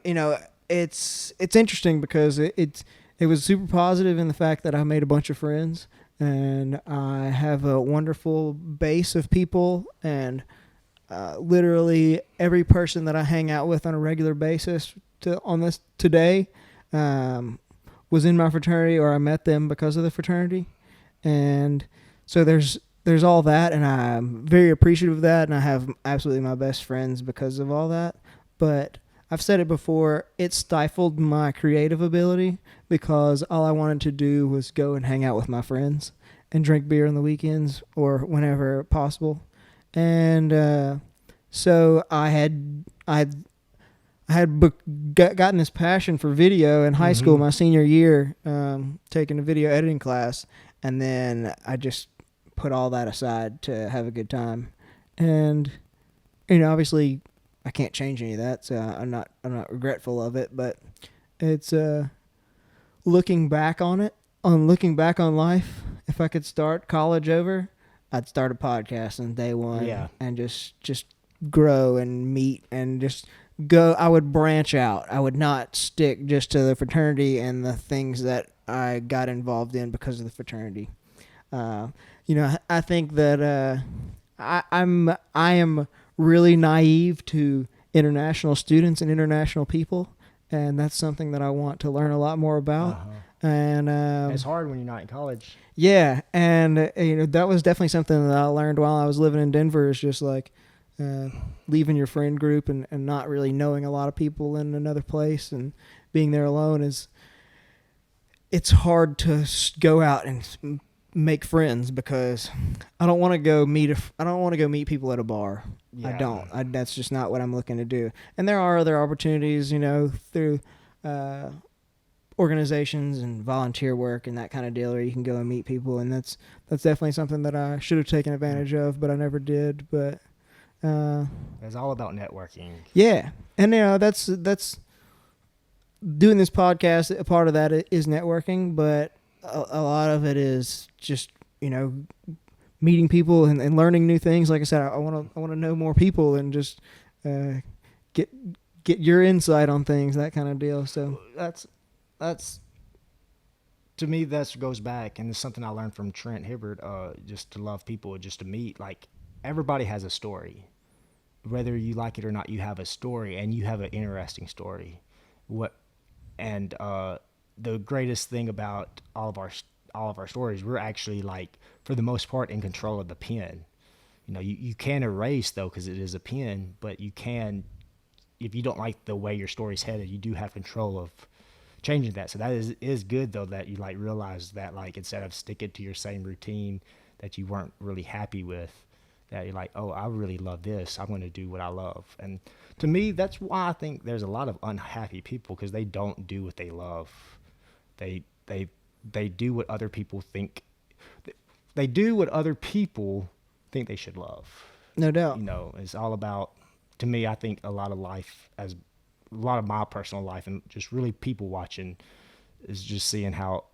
it's interesting because it was super positive in the fact that I made a bunch of friends, and I have a wonderful base of people, and literally every person that I hang out with on a regular basis today was in my fraternity, or I met them because of the fraternity. And so there's all that, and I'm very appreciative of that, and I have absolutely my best friends because of all that. But I've said it before, it stifled my creative ability, because all I wanted to do was go and hang out with my friends and drink beer on the weekends or whenever possible. And So I had gotten this passion for video in high school, Mm-hmm. my senior year, taking a video editing class, and then I just put all that aside to have a good time. And obviously, I can't change any of that, so I'm not regretful of it. But it's looking back on it, looking back on life. If I could start college over, I'd start a podcast on day one, Yeah. and just grow and meet and just go. I would branch out. I would not stick just to the fraternity and the things that I got involved in because of the fraternity. Uh, I think that I am really naive to international students and international people, and that's something that I want to learn a lot more about. Uh-huh. And It's hard when you're not in college. yeah, and that was definitely something that I learned while I was living in Denver. Is just like leaving your friend group and not really knowing a lot of people in another place and being there alone is. It's hard to go out and make friends because I don't want to go meet I don't want to go meet people at a bar. Yeah. I don't. That's just not what I'm looking to do. And there are other opportunities, through organizations and volunteer work and that kind of deal where you can go and meet people, and that's definitely something that I should have taken advantage of, but I never did. But It's all about networking. yeah, and that's doing this podcast. A part of that is networking, but a lot of it is just meeting people and learning new things. Like I said, I want to know more people and just get your insight on things, that kind of deal. So That's to me, that goes back, and it's something I learned from Trent Hibbert. Just to love people, just to meet. Like, everybody has a story, whether you like it or not. You have a story, and you have an interesting story. The greatest thing about all of our stories, we're actually, like, for the most part, in control of the pen. You can erase, though, because it is a pen, but you can, if you don't like the way your story's headed, you do have control of changing that. So that is good, though, that you, like, realize that, like, instead of sticking to your same routine that you weren't really happy with, that you're like, oh, I really love this, I'm going to do what I love. And to me, that's why I think there's a lot of unhappy people, because they don't do what they love. They do what other people think. They do what other people think they should love. no doubt. It's all about, to me, I think a lot of my personal life and just really people watching is just seeing how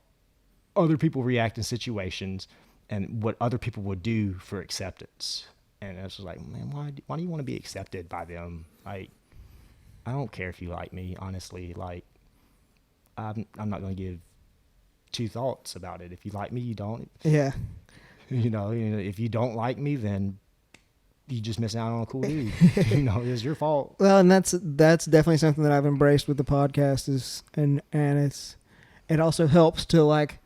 other people react in situations and what other people would do for acceptance. And it's just like, man, why do you want to be accepted by them? Like, I don't care if you like me, honestly. Like, I'm not going to give two thoughts about it. If you like me, you don't. Yeah. If you don't like me, then you just miss out on a cool dude. It's your fault. Well, and that's definitely something that I've embraced with the podcast and it also helps to, like,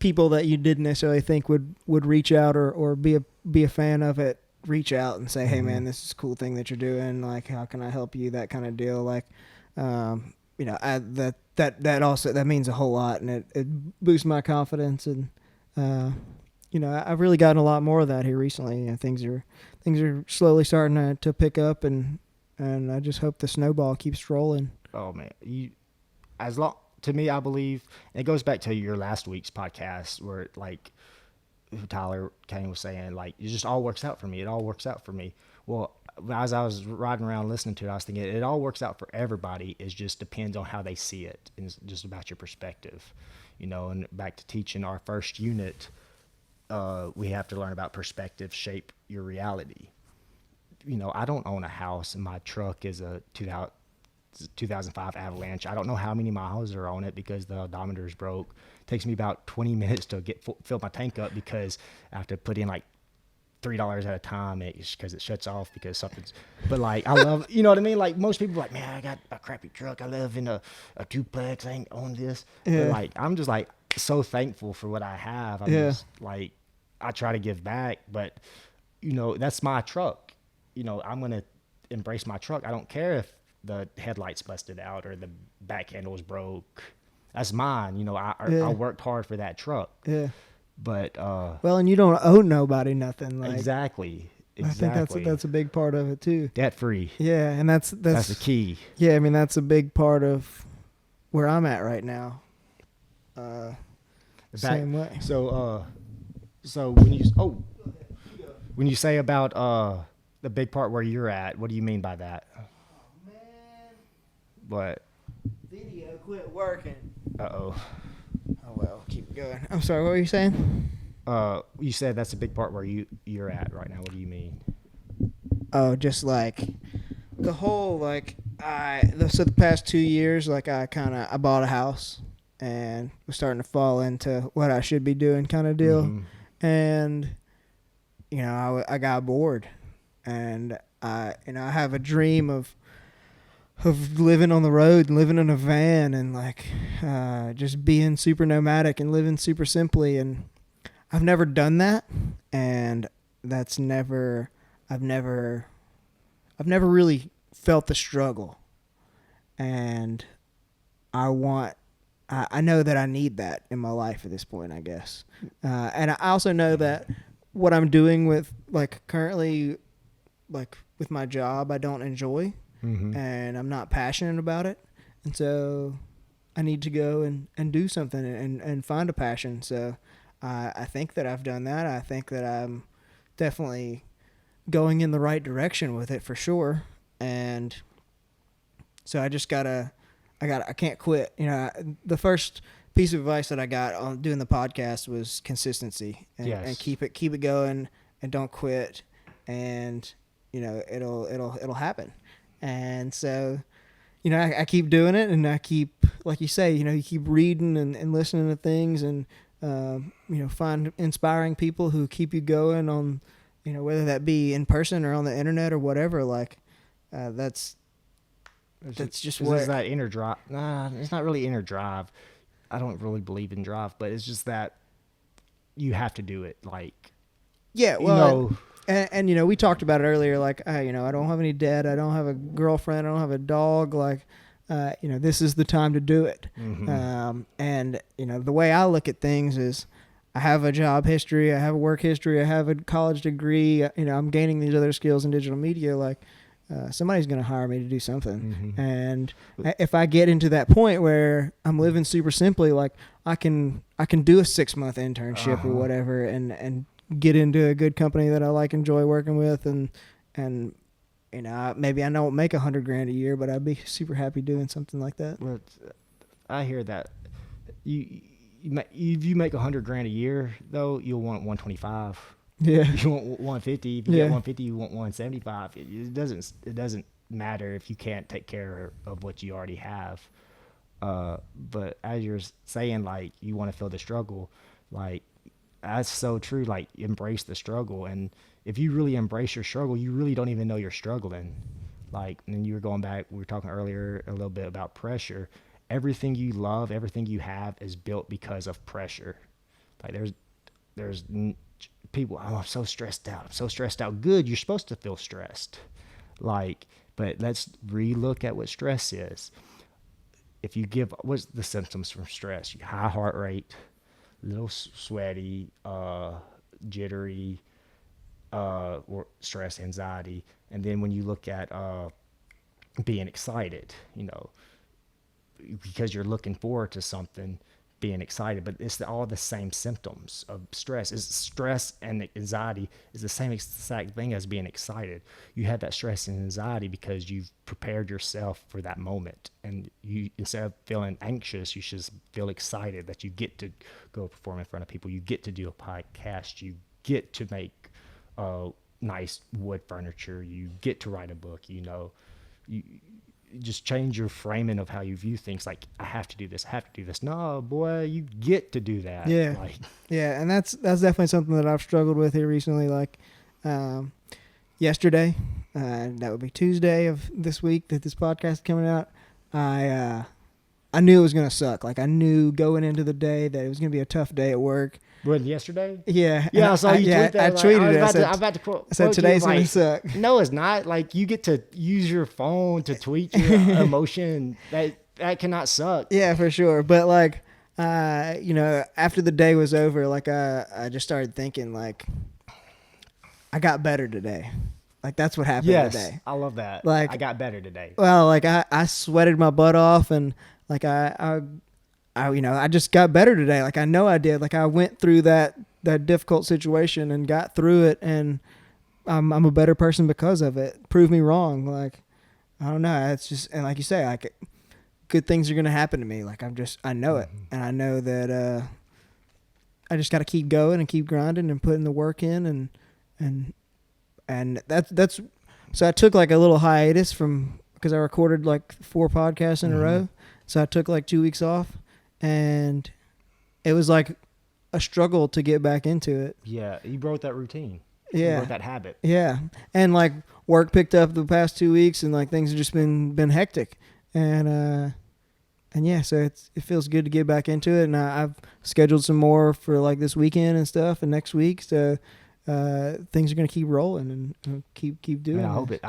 people that you didn't necessarily think would reach out or be a fan of it, reach out and say, hey man, this is a cool thing that you're doing. Like, how can I help you? That kind of deal. Like, that also, that means a whole lot, and it boosts my confidence. And, I've really gotten a lot more of that here recently. Things are slowly starting to pick up, and I just hope the snowball keeps rolling. Oh man, to me, I believe, and it goes back to your last week's podcast where, like, Tyler Kane was saying, like, it just all works out for me. It all works out for me. Well, as I was riding around listening to it, I was thinking it all works out for everybody. It just depends on how they see it. And it's just about your perspective, and back to teaching our first unit, we have to learn about perspective shape your reality. I don't own a house, and my truck is a 2005 Avalanche. I don't know how many miles are on it because the odometer is broke. It takes me about 20 minutes to fill my tank up because I have to put in like $3 at a time because it shuts off because something's. But, like, I love, you know what I mean? Like, most people are like, man, I got a crappy truck. I live in a duplex. I ain't own this. Yeah. But, like, I'm just, like, so thankful for what I have. I'm just, like, I try to give back, but, that's my truck. I'm going to embrace my truck. I don't care if the headlights busted out or the back handles broke. That's mine. I worked hard for that truck. Yeah. But well, and you don't owe nobody nothing. Like, exactly. Exactly. I think that's a big part of it too. Debt free. Yeah, and that's the key. Yeah, I mean that's a big part of where I'm at right now. Same way. So when you say about the big part where you're at, what do you mean by that? Oh man, What? video quit working. Oh well, keep going. I'm sorry, what were you saying? you said that's a big part where you're at right now. What do you mean? Oh, just like the whole so the past 2 years, like I bought a house and was starting to fall into what I should be doing kind of deal. Mm-hmm. And I got bored, and I have a dream of living on the road and living in a van and just being super nomadic and living super simply. And I've never done that, and I've never really felt the struggle, and I know that I need that in my life at this point, I guess. And I also know that what I'm doing with currently with my job, I don't enjoy, Mm-hmm. and I'm not passionate about it. And so I need to go and do something and find a passion. So I think that I've done that. I think that I'm definitely going in the right direction with it for sure. And so I can't quit. The first piece of advice that I got on doing the podcast was consistency and keep it going and don't quit, and it'll happen. And so I keep doing it, and I keep, like you say, you keep reading and listening to things, and find inspiring people who keep you going on, whether that be in person or on the internet or whatever. That's just what is that inner drive. Nah, it's not really inner drive. I don't really believe in drive, but it's just that you have to do it. Yeah, well, and we talked about it earlier. I don't have any debt. I don't have a girlfriend. I don't have a dog. This is the time to do it. Mm-hmm. And the way I look at things is, I have a job history. I have a work history. I have a college degree. I'm gaining these other skills in digital media. Somebody's going to hire me to do something. Mm-hmm. And if I get into that point where I'm living super simply, I can do a 6-month internship or whatever, and get into a good company that I enjoy working with, and maybe I don't make $100,000 a year, but I'd be super happy doing something like that. Well, I hear that. If you make $100,000 a year, though, you'll want 125. Yeah. You want 150. If you get 150, you want 175. It doesn't matter if you can't take care of what you already have. But as you're saying, you want to feel the struggle, that's so true. Embrace the struggle, and if you really embrace your struggle, you really don't even know you're struggling. And you were going back, we were talking earlier a little bit about pressure. Everything you love, everything you have is built because of pressure. There's people, I'm so stressed out. Good, you're supposed to feel stressed. But let's relook at what stress is. What's the symptoms from stress? High heart rate, little sweaty, jittery, or stress, anxiety. And then when you look at being excited, because you're looking forward to something, being excited, but it's all the same symptoms of stress. Stress and anxiety is the same exact thing as being excited. You have that stress and anxiety because you've prepared yourself for that moment, and you, instead of feeling anxious, you should feel excited that you get to go perform in front of people, you get to do a podcast, you get to make nice wood furniture, you get to write a book. You just change your framing of how you view things. I have to do this. No, boy, you get to do that. Yeah. Yeah. And that's definitely something that I've struggled with here recently. Yesterday, that would be Tuesday of this week that this podcast is coming out. I knew it was going to suck. I knew going into the day that it was going to be a tough day at work. Wasn't yesterday? Yeah. Yeah, I saw you tweet that. I tweeted it. I'm about to quote. I said today's going to suck. No, it's not. You get to use your phone to tweet your emotion. That cannot suck. Yeah, for sure. But after the day was over, I just started thinking I got better today. Like that's what happened Yes, today. I love that. Like I got better today. well, like I sweated my butt off and like I just got better today. Like I know I did. Like I went through that difficult situation and got through it, and I'm a better person because of it. Prove me wrong. Like I don't know. It's just, and like you say, like good things are gonna happen to me. Like I know it, and I know that I just got to keep going and keep grinding and putting the work in, and that's. So I took like a little hiatus from because I recorded like 4 podcasts in a row. So I took like 2 weeks off, and it was like a struggle to get back into it. Yeah, you broke that routine. Yeah, you broke that habit. Yeah, and like work picked up the past 2 weeks, and like things have just been hectic, and yeah, so it feels good to get back into it, and I've scheduled some more for like this weekend and stuff, and next week, so things are gonna keep rolling and keep doing. Man, I hope it.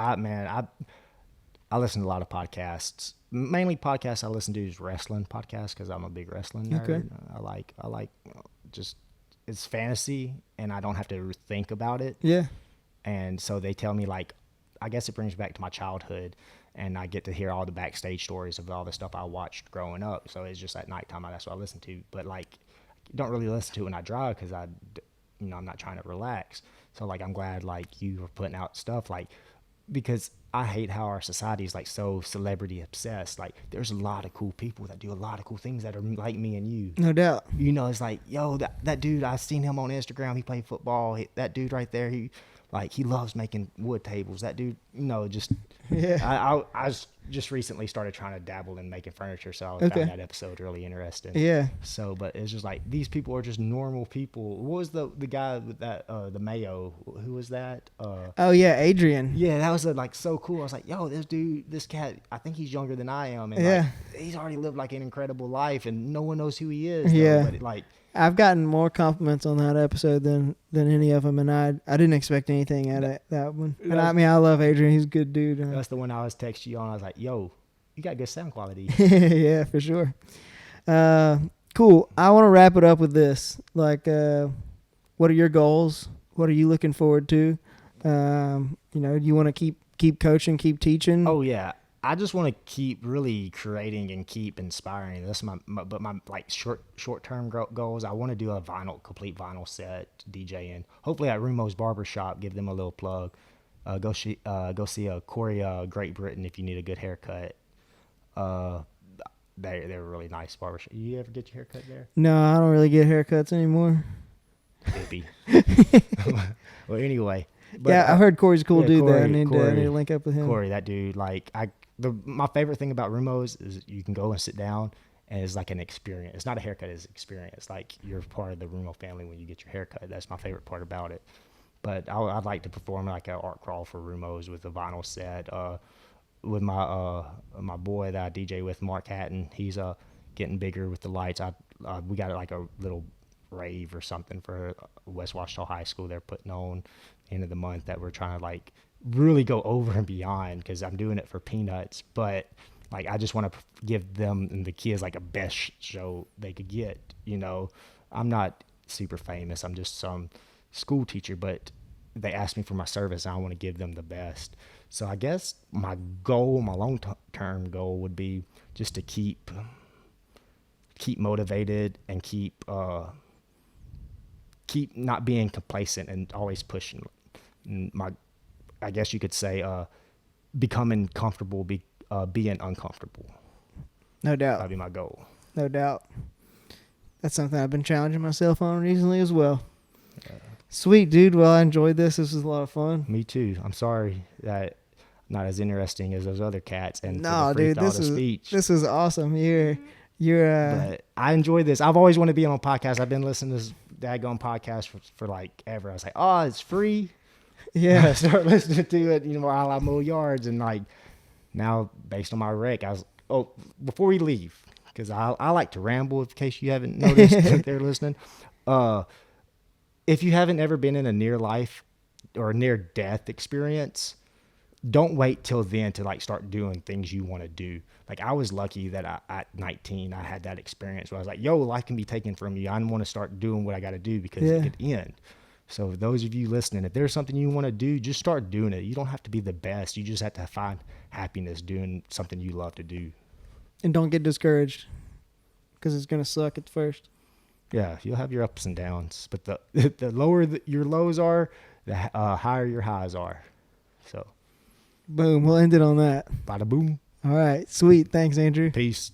I listen to a lot of podcasts. Mainly podcasts I listen to is wrestling podcasts because I'm a big wrestling nerd. Okay. I like just it's fantasy and I don't have to think about it. Yeah. And so they tell me like, I guess it brings me back to my childhood, and I get to hear all the backstage stories of all the stuff I watched growing up. So it's just at nighttime that's what I listen to. But like, don't really listen to it when I drive because I'm not trying to relax. So like, I'm glad like you were putting out stuff like, because I hate how our society is like so celebrity obsessed. Like there's a lot of cool people that do a lot of cool things that are like me and you. No doubt. You know, it's like, yo, that dude, I seen him on Instagram. He played football. That dude right there, he loves making wood tables. That dude, just Yeah. I just recently started trying to dabble in making furniture, so I found that episode really interesting. Yeah. So, but it's just like these people are just normal people. What was the guy with that the Mayo? Who was that? Oh yeah, Adrian. Yeah, that was like so cool. I was like, yo, this cat, I think he's younger than I am, and Yeah. like, he's already lived like an incredible life, and no one knows who he is. Yeah. But like. I've gotten more compliments on that episode than any of them, and I didn't expect anything out of that one. And I mean, I love Adrian; he's a good dude. That's the one I was texting you on. I was like, "Yo, you got good sound quality." Yeah, for sure. Cool. I want to wrap it up with this. Like, what are your goals? What are you looking forward to? You want to keep coaching, keep teaching? Oh yeah. I just want to keep really creating and keep inspiring. That's my like short term goals. I want to do a complete vinyl set DJing. Hopefully at Rumo's Barbershop. Give them a little plug. Go see Corey Great Britain if you need a good haircut. They're really nice barbershop. You ever get your haircut there? No, I don't really get haircuts anymore. Maybe. Well, anyway. But, yeah, I heard Corey's a cool dude. Corey, I need to link up with him. Corey, that dude, like my favorite thing about Rumo's is you can go and sit down and it's like an experience. It's not a haircut, it's an experience. Like you're part of the Rumo family when you get your haircut. That's my favorite part about it. But I'd like to perform like an art crawl for Rumo's with a vinyl set. With my boy that I DJ with, Mark Hatton. He's getting bigger with the lights. We got like a little rave or something for West Washita High School. They're putting on end of the month that we're trying to like really go over and beyond because I'm doing it for peanuts, but like I just want to give them and the kids like a best show they could get. I'm not super famous, I'm just some school teacher, but they asked me for my service and I want to give them the best. So I guess my long-term goal would be just to keep motivated and keep not being complacent and always pushing. I guess you could say becoming comfortable, being uncomfortable. No doubt. That'd be my goal. No doubt. That's something I've been challenging myself on recently as well. Yeah. Sweet, dude. Well, I enjoyed this. This was a lot of fun. Me too. I'm sorry that I'm not as interesting as those other cats. And no, dude, this is awesome. You're. But I enjoyed this. I've always wanted to be on a podcast. I've been listening to this daggone podcast for like ever. I was like, oh, it's free. Yeah. I start listening to it, while I mow yards, and like now based on my rec, before we leave, because I like to ramble in case you haven't noticed that they're listening. If you haven't ever been in a near life or near death experience, don't wait till then to like start doing things you want to do. Like I was lucky that at 19 I had that experience where I was like, yo, life can be taken from you. I want to start doing what I got to do because it could end. So those of you listening, if there's something you want to do, just start doing it. You don't have to be the best. You just have to find happiness doing something you love to do. And don't get discouraged because it's going to suck at first. Yeah, you'll have your ups and downs, but the lower your lows are, the higher your highs are. So, Boom. We'll end it on that. bada boom. All right. Sweet. Thanks, Andrew. Peace.